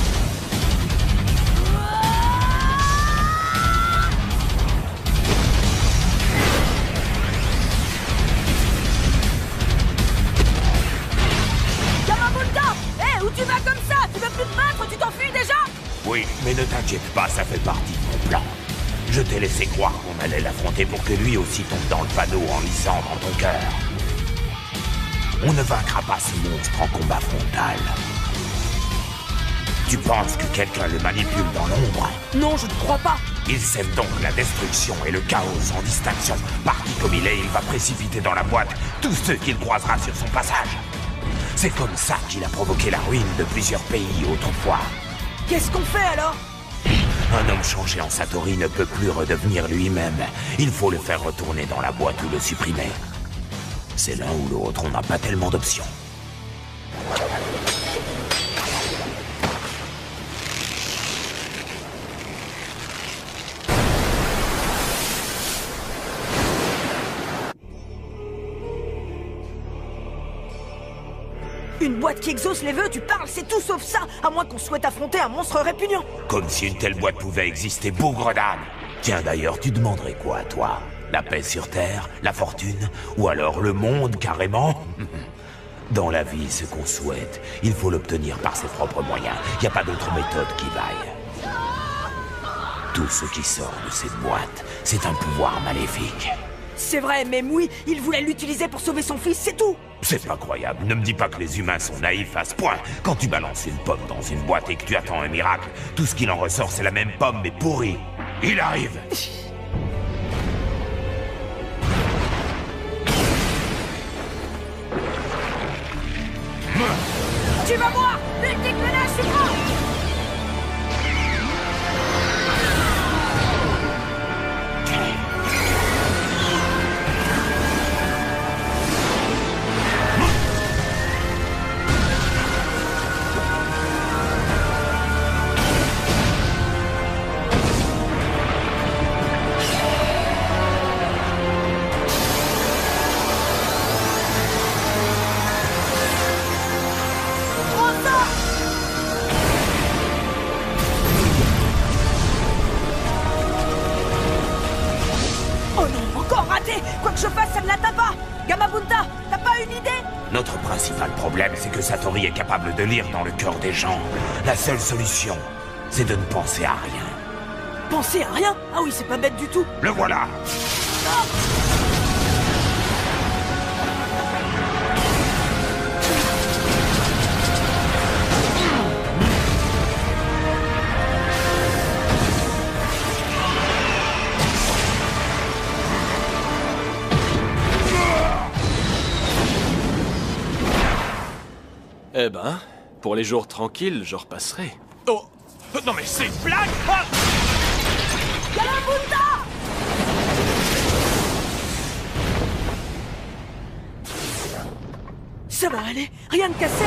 Où tu vas comme ça? Tu veux plus te battre? Tu t'enfuis déjà? Oui, mais ne t'inquiète pas, ça fait partie de mon plan. Je t'ai laissé croire qu'on allait l'affronter pour que lui aussi tombe dans le panneau en lisant dans ton cœur. On ne vaincra pas ce monstre en combat frontal. Tu penses que quelqu'un le manipule dans l'ombre? Non, je ne crois pas. Il sème donc la destruction et le chaos sans distinction. Parti comme il est, il va précipiter dans la boîte tous ceux qu'il croisera sur son passage. C'est comme ça qu'il a provoqué la ruine de plusieurs pays autrefois. Qu'est-ce qu'on fait alors? Un homme changé en Satori ne peut plus redevenir lui-même. Il faut le faire retourner dans la boîte ou le supprimer. C'est l'un ou l'autre, on n'a pas tellement d'options. Une boîte qui exauce les vœux, tu parles, c'est tout sauf ça, à moins qu'on souhaite affronter un monstre répugnant. Comme si une telle boîte pouvait exister, bougre d'âne. Tiens d'ailleurs, tu demanderais quoi, toi? La paix sur Terre? La fortune? Ou alors le monde, carrément? Dans la vie, ce qu'on souhaite, il faut l'obtenir par ses propres moyens. Il n'y a pas d'autre méthode qui vaille. Tout ce qui sort de cette boîte, c'est un pouvoir maléfique. C'est vrai, mais Mui, il voulait l'utiliser pour sauver son fils, c'est tout. C'est pas croyable. Ne me dis pas que les humains sont naïfs à ce point. Quand tu balances une pomme dans une boîte et que tu attends un miracle, tout ce qu'il en ressort, c'est la même pomme, mais pourrie. Il arrive. Tu vas voir! Ultique menace suprême! Quoi que je fasse, ça ne l'atteint pas! Gamabunta, t'as pas une idée? Notre principal problème, c'est que Satori est capable de lire dans le cœur des gens. La seule solution, c'est de ne penser à rien. Penser à rien? Ah oui, c'est pas bête du tout. Le voilà! Eh ben, pour les jours tranquilles, je repasserai. Oh! Non mais c'est une blague! Ah! Gamabunta! Ça va aller, rien de cassé.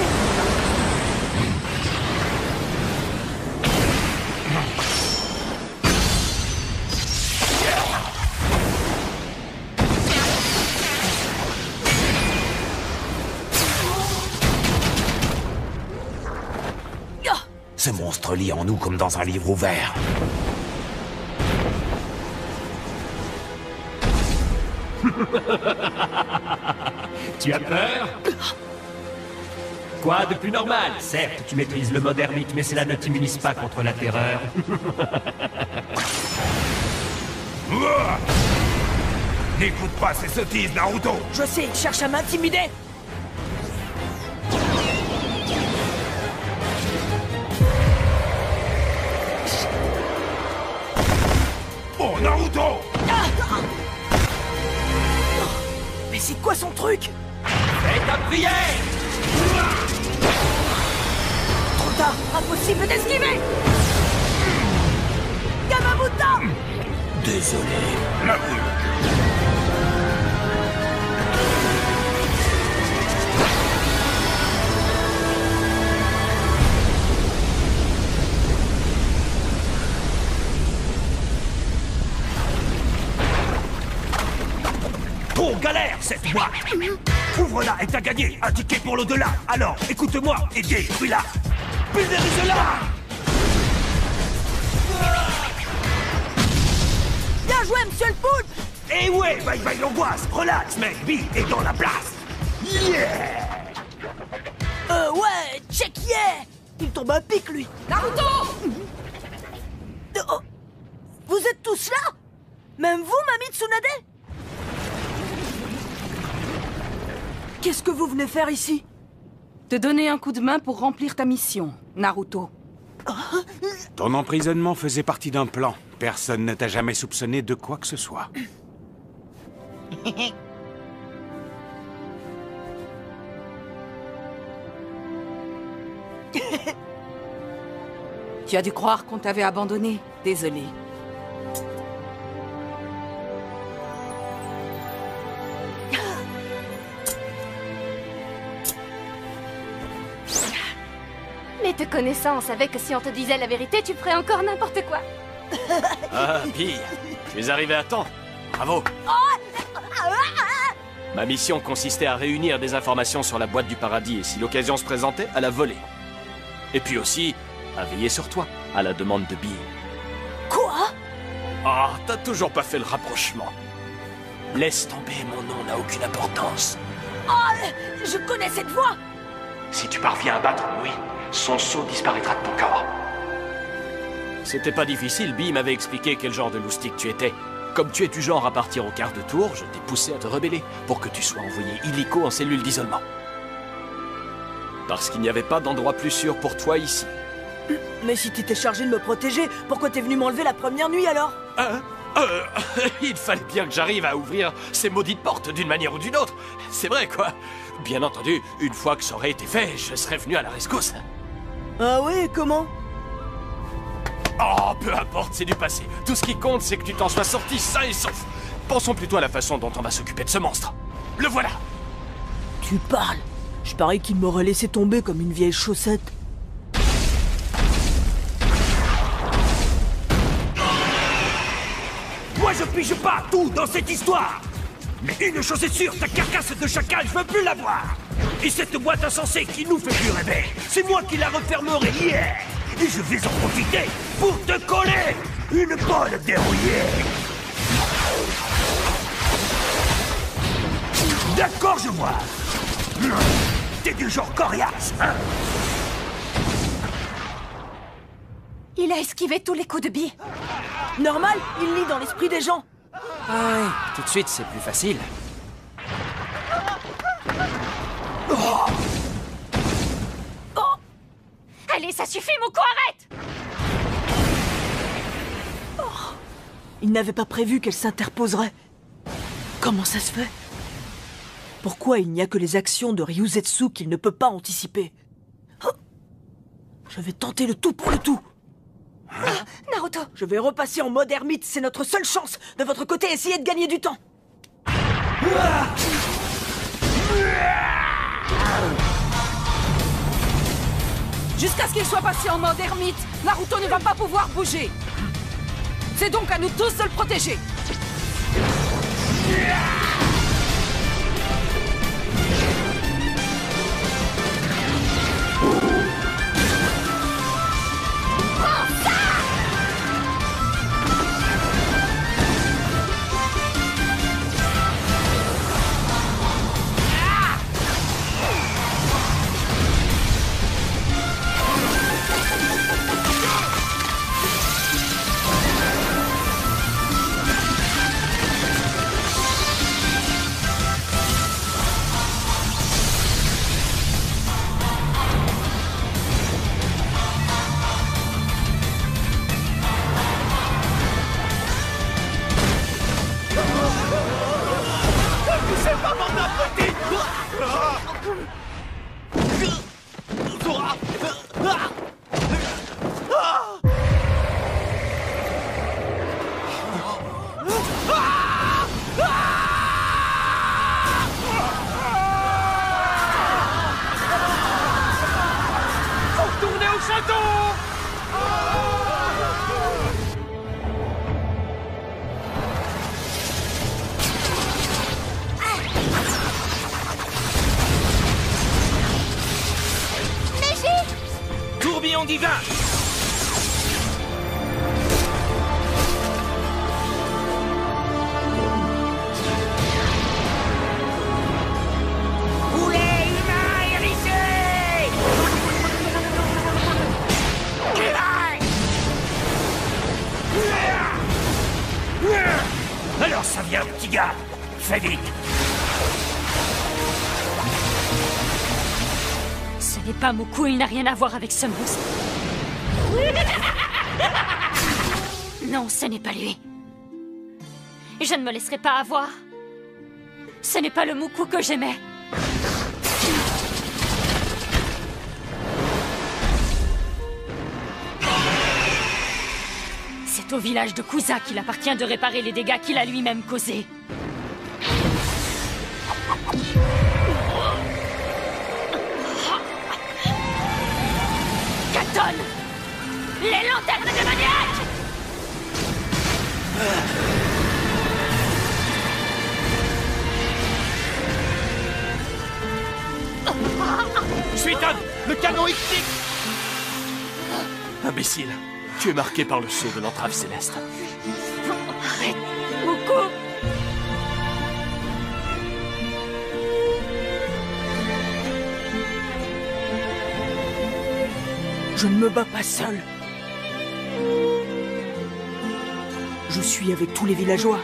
Ce monstre lit en nous comme dans un livre ouvert. Tu as peur? Quoi de plus normal? Certes, tu maîtrises le mode ermite, mais cela ne t'immunise pas contre la terreur. N'écoute pas ces sottises, Naruto. Je sais, il cherche à m'intimider. Oh, Naruto! Mais c'est quoi son truc? Fais ta prière! Trop tard, impossible d'esquiver! Yamabuta! Désolé. Oh, galère, cette boîte! Ouvre-la et t'as gagné un ticket pour l'au-delà. Alors, écoute-moi et détruis-la. Pulvérise-la! Bien joué, monsieur le poulpe! Eh ouais, bye bye l'angoisse. Relax, mec, B est dans la place. Yeah! Ouais, check yeah! Il tombe à pic, lui. Naruto! Oh. Vous êtes tous là? Même vous, Mamie Tsunade? Qu'est-ce que vous venez faire ici? Te donner un coup de main pour remplir ta mission, Naruto. Ton emprisonnement faisait partie d'un plan. Personne ne t'a jamais soupçonné de quoi que ce soit. Tu as dû croire qu'on t'avait abandonné. Désolé. Mais te connaissant, on savait que si on te disait la vérité, tu ferais encore n'importe quoi. Ah, Bille, tu es arrivé à temps. Bravo. Ma mission consistait à réunir des informations sur la boîte du paradis et si l'occasion se présentait, à la voler. Et puis aussi, à veiller sur toi, à la demande de Bille. Quoi? Ah, t'as toujours pas fait le rapprochement. Laisse tomber, mon nom n'a aucune importance. Oh, je connais cette voix! Si tu parviens à battre Mui, son sceau disparaîtra de ton corps. C'était pas difficile, Bille m'avait expliqué quel genre de loustique tu étais. Comme tu es du genre à partir au quart de tour, je t'ai poussé à te rebeller pour que tu sois envoyé illico en cellule d'isolement. Parce qu'il n'y avait pas d'endroit plus sûr pour toi ici. Mais si t'étais chargé de me protéger, pourquoi t'es venu m'enlever la première nuit alors? Il fallait bien que j'arrive à ouvrir ces maudites portes d'une manière ou d'une autre. C'est vrai, quoi. Bien entendu, une fois que ça aurait été fait, je serais venu à la rescousse. Ah oui, comment? Oh, peu importe, c'est du passé. Tout ce qui compte, c'est que tu t'en sois sorti sain et sauf. Pensons plutôt à la façon dont on va s'occuper de ce monstre. Le voilà. Tu parles? Je parie qu'il m'aurait laissé tomber comme une vieille chaussette. Moi, je pige pas tout dans cette histoire. Mais une chose est sûre, ta carcasse de chacal, je veux plus la voir. Et cette boîte insensée qui nous fait plus rêver, c'est moi qui la refermerai hier. Et je vais en profiter pour te coller une bonne dérouillée. D'accord, je vois. T'es du genre coriace, hein? Il a esquivé tous les coups de Bille. Normal, il lit dans l'esprit des gens. Ah ouais, tout de suite, c'est plus facile. Allez, ça suffit, Mouko, arrête! Il n'avait pas prévu qu'elle s'interposerait. Comment ça se fait? Pourquoi il n'y a que les actions de Ryuzetsu qu'il ne peut pas anticiper? Je vais tenter le tout pour le tout. Naruto! Je vais repasser en mode ermite, c'est notre seule chance. De votre côté, essayez de gagner du temps. Jusqu'à ce qu'il soit passé en mode ermite, Naruto ne va pas pouvoir bouger. C'est donc à nous tous de le protéger. y va! Poulet humain hérissé! Alors ça vient, petit gars! Fais vite! Ce n'est pas Muku, il n'a rien à voir avec ce monstre. Non, ce n'est pas lui. Je ne me laisserai pas avoir. Ce n'est pas le Muku que j'aimais. C'est au village de Kusa qu'il appartient de réparer les dégâts qu'il a lui-même causés. Katon! Les lanternes démoniaques! Suiton, le canon Ixtic! Imbécile, tu es marqué par le sceau de l'entrave céleste. Arrête, Muku! Je ne me bats pas seul. Je suis avec tous les villageois.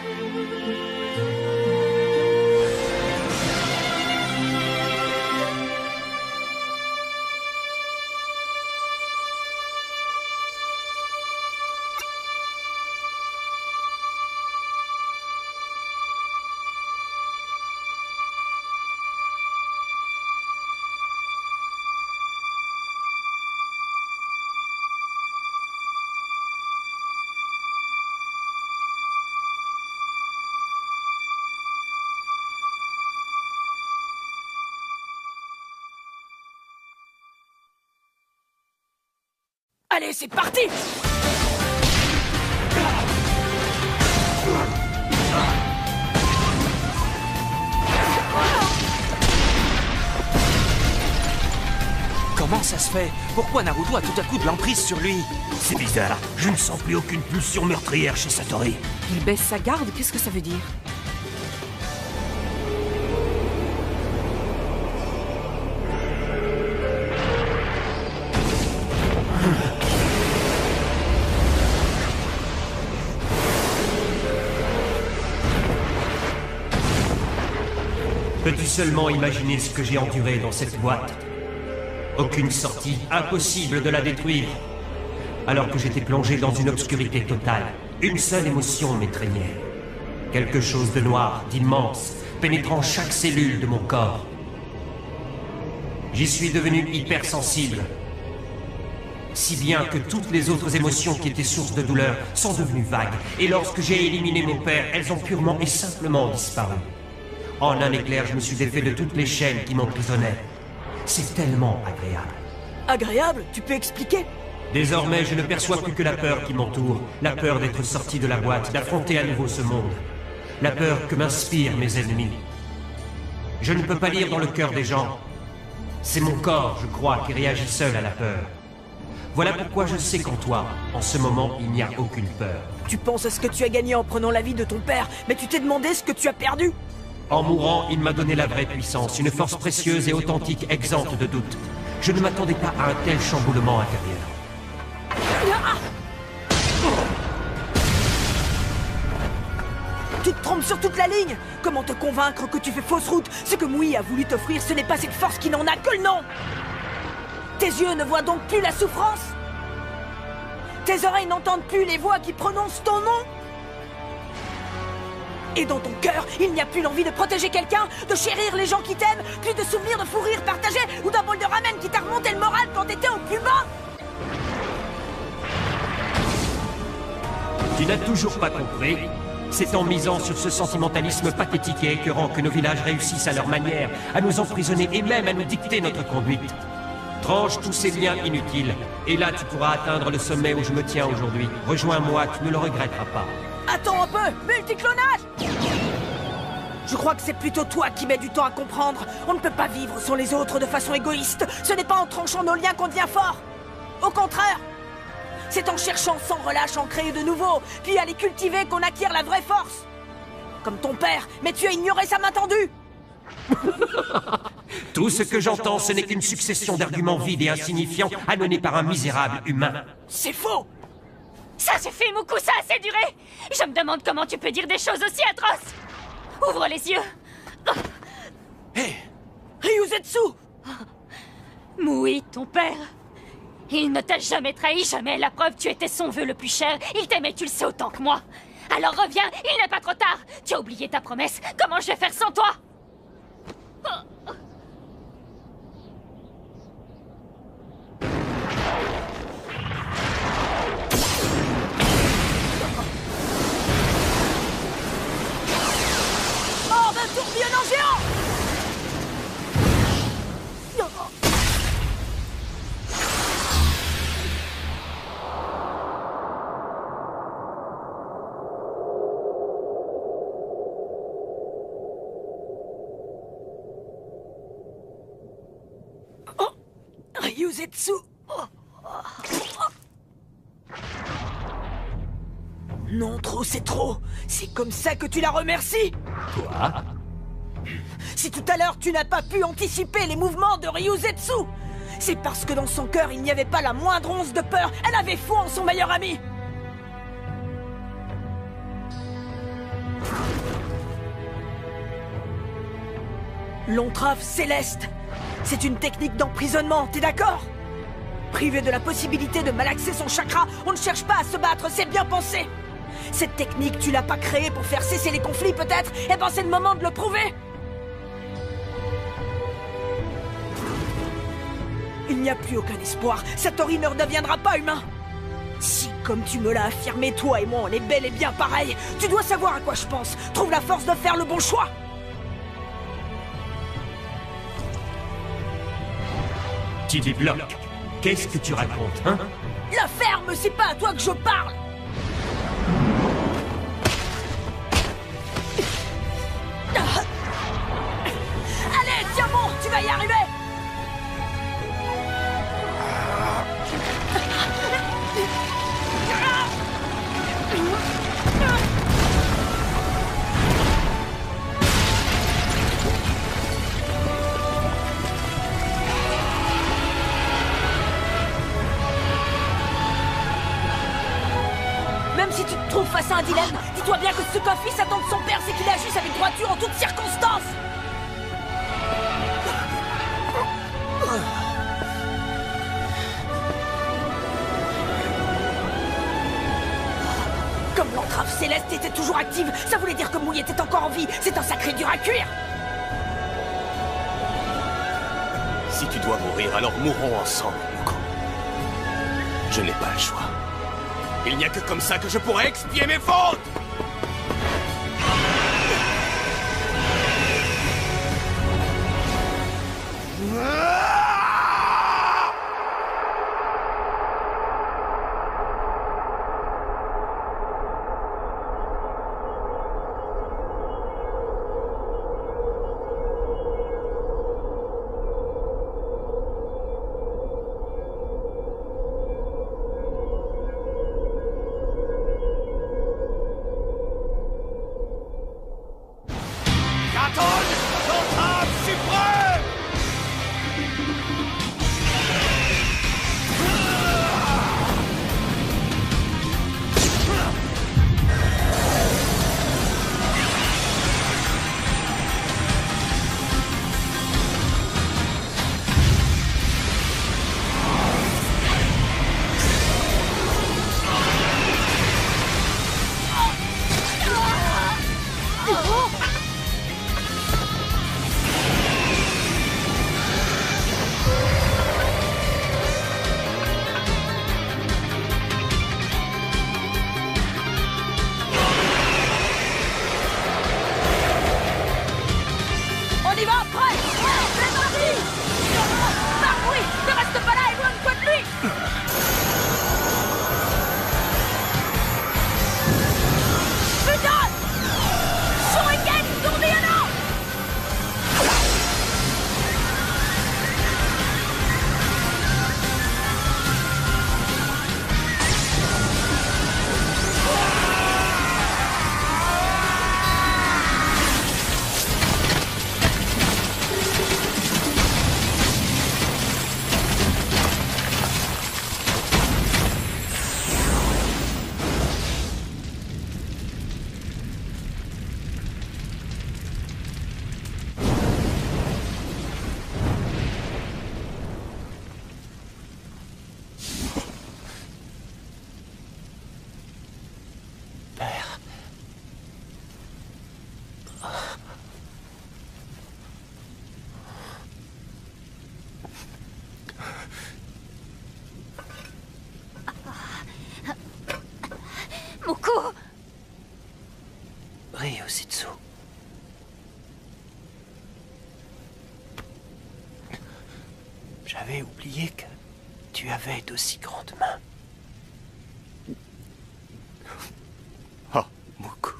Allez, c'est parti! Comment ça se fait? Pourquoi Naruto a tout à coup de l'emprise sur lui? C'est bizarre, je ne sens plus aucune pulsion meurtrière chez Satori. Il baisse sa garde, qu'est-ce que ça veut dire? Peux-tu seulement imaginer ce que j'ai enduré dans cette boîte? Aucune sortie, impossible de la détruire. Alors que j'étais plongé dans une obscurité totale, une seule émotion m'étreignait. Quelque chose de noir, d'immense, pénétrant chaque cellule de mon corps. J'y suis devenu hypersensible. Si bien que toutes les autres émotions qui étaient source de douleur sont devenues vagues. Et lorsque j'ai éliminé mon père, elles ont purement et simplement disparu. En un éclair, je me suis défait de toutes les chaînes qui m'emprisonnaient. C'est tellement agréable. Agréable? Tu peux expliquer? Désormais, je ne perçois plus que la peur qui m'entoure. La peur d'être sorti de la boîte, d'affronter à nouveau ce monde. La peur que m'inspirent mes ennemis. Je ne peux pas lire dans le cœur des gens. C'est mon corps, je crois, qui réagit seul à la peur. Voilà pourquoi je sais qu'en toi, en ce moment, il n'y a aucune peur. Tu penses à ce que tu as gagné en prenant la vie de ton père, mais tu t'es demandé ce que tu as perdu? En mourant, il m'a donné la vraie puissance, une force précieuse et authentique, exempte de doute. Je ne m'attendais pas à un tel chamboulement intérieur. Tu te trompes sur toute la ligne! Comment te convaincre que tu fais fausse route? Ce que Mui a voulu t'offrir, ce n'est pas cette force qui n'en a que le nom! Tes yeux ne voient donc plus la souffrance? Tes oreilles n'entendent plus les voix qui prononcent ton nom? Et dans ton cœur, il n'y a plus l'envie de protéger quelqu'un, de chérir les gens qui t'aiment, plus de souvenirs de fou rire partagé ou d'un bol de ramen qui t'a remonté le moral quand t'étais au plus bas? Tu n'as toujours pas compris? C'est en misant sur ce sentimentalisme pathétique et écœurant que nos villages réussissent à leur manière à nous emprisonner et même à nous dicter notre conduite. Tranche tous ces liens inutiles, et là tu pourras atteindre le sommet où je me tiens aujourd'hui. Rejoins-moi, tu ne le regretteras pas. Attends un peu! Multiclonage! Je crois que c'est plutôt toi qui mets du temps à comprendre. On ne peut pas vivre sans les autres de façon égoïste. Ce n'est pas en tranchant nos liens qu'on devient fort. Au contraire, c'est en cherchant sans relâche à en créer de nouveaux, puis à les cultiver qu'on acquiert la vraie force. Comme ton père, mais tu as ignoré sa main tendue. Tout ce que j'entends, ce n'est qu'une succession d'arguments vides et insignifiants amenés par un misérable humain. C'est faux! Ça suffit, Moukou, ça a assez duré! Je me demande comment tu peux dire des choses aussi atroces! Ouvre les yeux! Hé! Ryuzetsu! Moui, ton père, il ne t'a jamais trahi, jamais. La preuve, tu étais son vœu le plus cher. Il t'aimait, tu le sais autant que moi. Alors reviens, il n'est pas trop tard. Tu as oublié ta promesse. Comment je vais faire sans toi? Hors d'un tourbillonnant géant! Ryuzetsu. Non, trop, c'est trop. C'est comme ça que tu la remercies? Quoi? Si tout à l'heure tu n'as pas pu anticiper les mouvements de Ryuzetsu, c'est parce que dans son cœur il n'y avait pas la moindre once de peur. Elle avait foi en son meilleur ami. L'entrave céleste, c'est une technique d'emprisonnement, t'es d'accord? Privé de la possibilité de malaxer son chakra, on ne cherche pas à se battre, c'est bien pensé. Cette technique, tu l'as pas créée pour faire cesser les conflits, peut-être? Eh ben, c'est le moment de le prouver. Il n'y a plus aucun espoir. Satori ne redeviendra pas humain. Si, comme tu me l'as affirmé, toi et moi, on est bel et bien pareil, tu dois savoir à quoi je pense. Trouve la force de faire le bon choix. Petit bloc, qu'est-ce que tu racontes, hein? La ferme, c'est pas à toi que je parle. Allez, tiens bon, tu vas y arriver. Même si tu te trouves face à un dilemme, dis-toi bien que ce qu'un fils attend de son père, c'est qu'il agisse avec droiture en toutes circonstances. Comme l'entrave céleste était toujours active, ça voulait dire que Mouille était encore en vie. C'est un sacré dur à cuire. Si tu dois mourir, alors mourons ensemble, Mouko. Je n'ai pas le choix. Il n'y a que comme ça que je pourrai expier mes fautes! Coucou! Ryuzetsu. J'avais oublié que tu avais d'aussi grandes mains. Oh, Muku.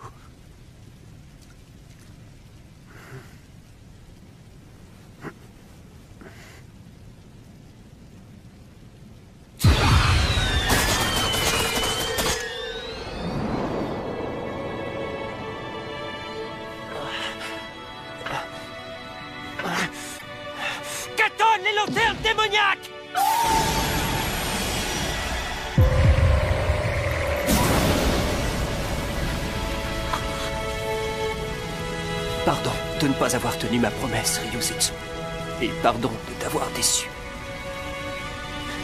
Qu'attendent les lanternes démoniaques? Pardon de ne pas avoir tenu ma promesse, Ryuzetsu. Et pardon de t'avoir déçu.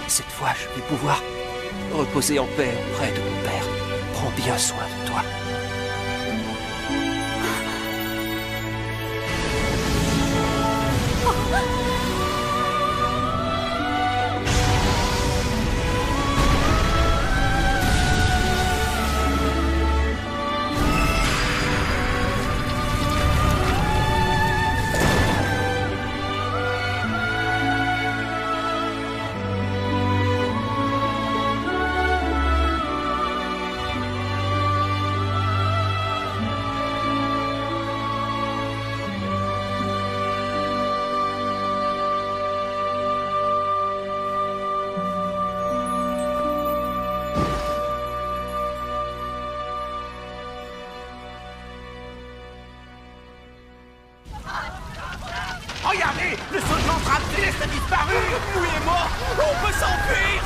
Cette fois, je vais pouvoir reposer en paix auprès de mon père. Prends bien soin de toi. Regardez, le saut de l'entrave céleste a disparu. Oui et moi, on peut s'enfuir.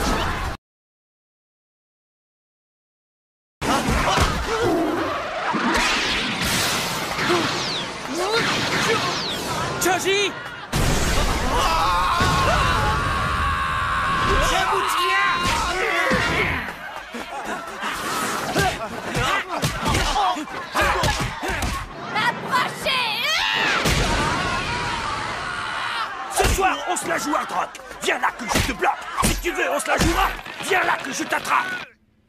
Choji! Je vous Ce soir, on se la joue à droite. Viens là que je te bloque. Si tu veux, on se la jouera. Viens là que je t'attrape.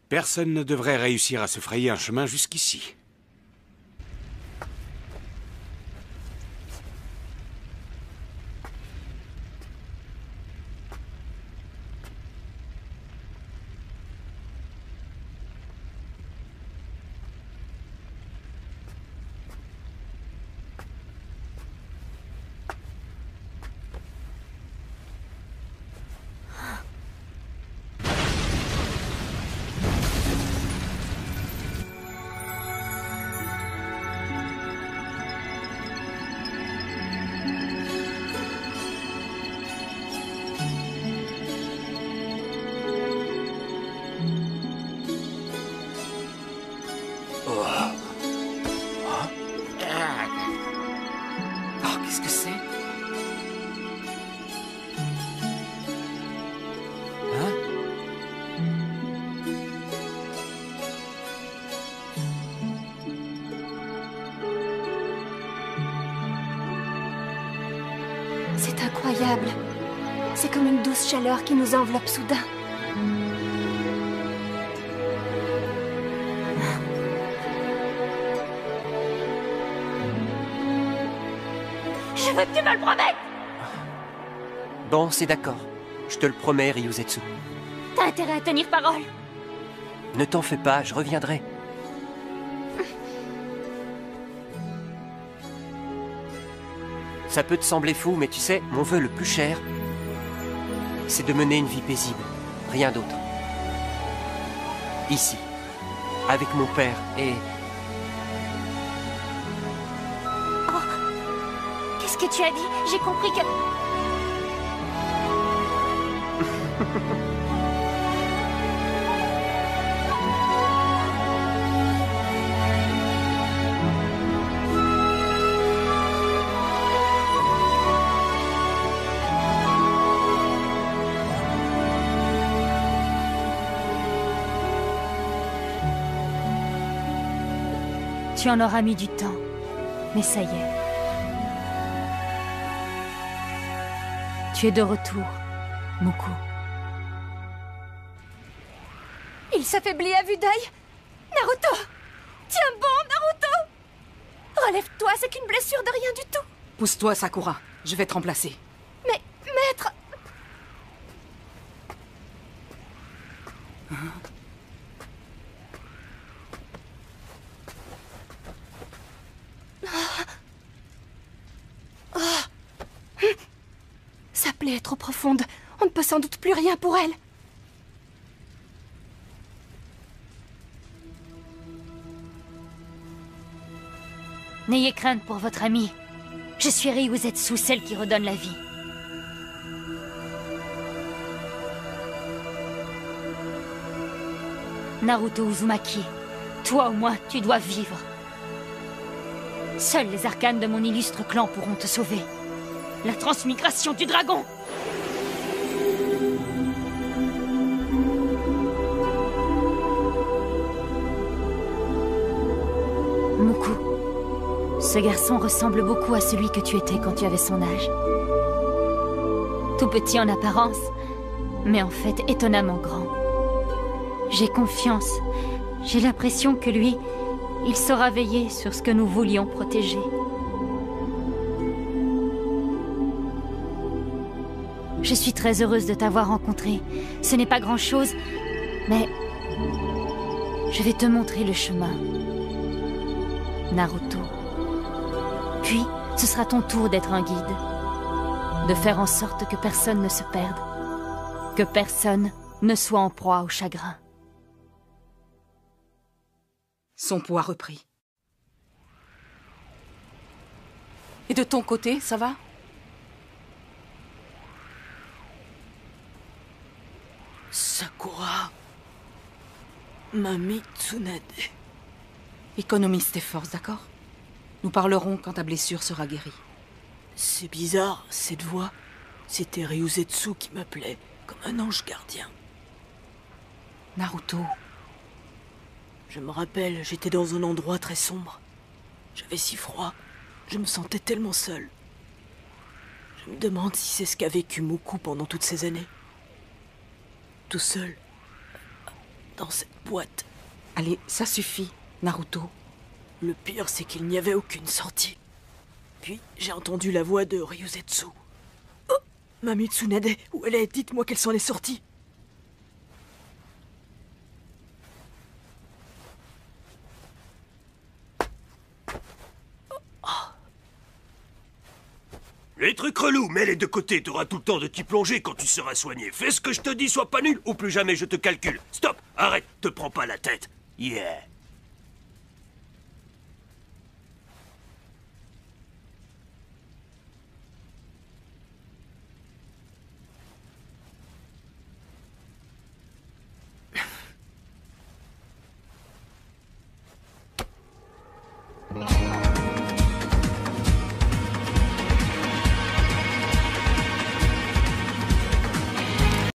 Personne ne devrait réussir à se frayer un chemin jusqu'ici. Qu'est-ce que c'est? Hein? C'est incroyable. C'est comme une douce chaleur qui nous enveloppe soudain. Je veux que tu me le promettes. Bon, c'est d'accord. Je te le promets, Ryuzetsu. T'as intérêt à tenir parole. Ne t'en fais pas, je reviendrai. Ça peut te sembler fou, mais tu sais, mon vœu le plus cher, c'est de mener une vie paisible. Rien d'autre. Ici. Avec mon père et... Qu'est-ce que tu as dit? J'ai compris que... Tu en auras mis du temps, mais ça y est. Tu es de retour, Muku. Il s'affaiblit à vue d'œil. Naruto! Tiens bon, Naruto! Relève-toi, c'est qu'une blessure de rien du tout. Pousse-toi, Sakura. Je vais te remplacer. Mais, maître... Sa plaie est trop profonde. On ne peut sans doute plus rien pour elle. N'ayez crainte pour votre amie. Je suis Ryuzetsu, celle qui redonne la vie. Naruto Uzumaki, toi au moins, tu dois vivre. Seuls les arcanes de mon illustre clan pourront te sauver. La transmigration du dragon! Muku, ce garçon ressemble beaucoup à celui que tu étais quand tu avais son âge. Tout petit en apparence, mais en fait étonnamment grand. J'ai confiance. J'ai l'impression que lui, il saura veiller sur ce que nous voulions protéger. Je suis très heureuse de t'avoir rencontré. Ce n'est pas grand-chose, mais je vais te montrer le chemin. Naruto. Puis, ce sera ton tour d'être un guide. De faire en sorte que personne ne se perde. Que personne ne soit en proie au chagrin. Son poids repris. Et de ton côté, ça va? Sakura... Mami Tsunade... Économise tes forces, d'accord? Nous parlerons quand ta blessure sera guérie. C'est bizarre, cette voix. C'était Ryuzetsu qui m'appelait, comme un ange gardien. Naruto... Je me rappelle, j'étais dans un endroit très sombre. J'avais si froid, je me sentais tellement seul. Je me demande si c'est ce qu'a vécu Muku pendant toutes ces années. Tout seul, dans cette boîte. Allez, ça suffit, Naruto. Le pire, c'est qu'il n'y avait aucune sortie. Puis, j'ai entendu la voix de Ryuzetsu. Oh, Mami Tsunade, où elle est? Dites-moi qu'elle s'en est sortie. Les trucs relous, mets-les de côté, t'auras tout le temps de t'y plonger quand tu seras soigné. Fais ce que je te dis, sois pas nul, ou plus jamais je te calcule. Stop, arrête, te prends pas la tête. Yeah.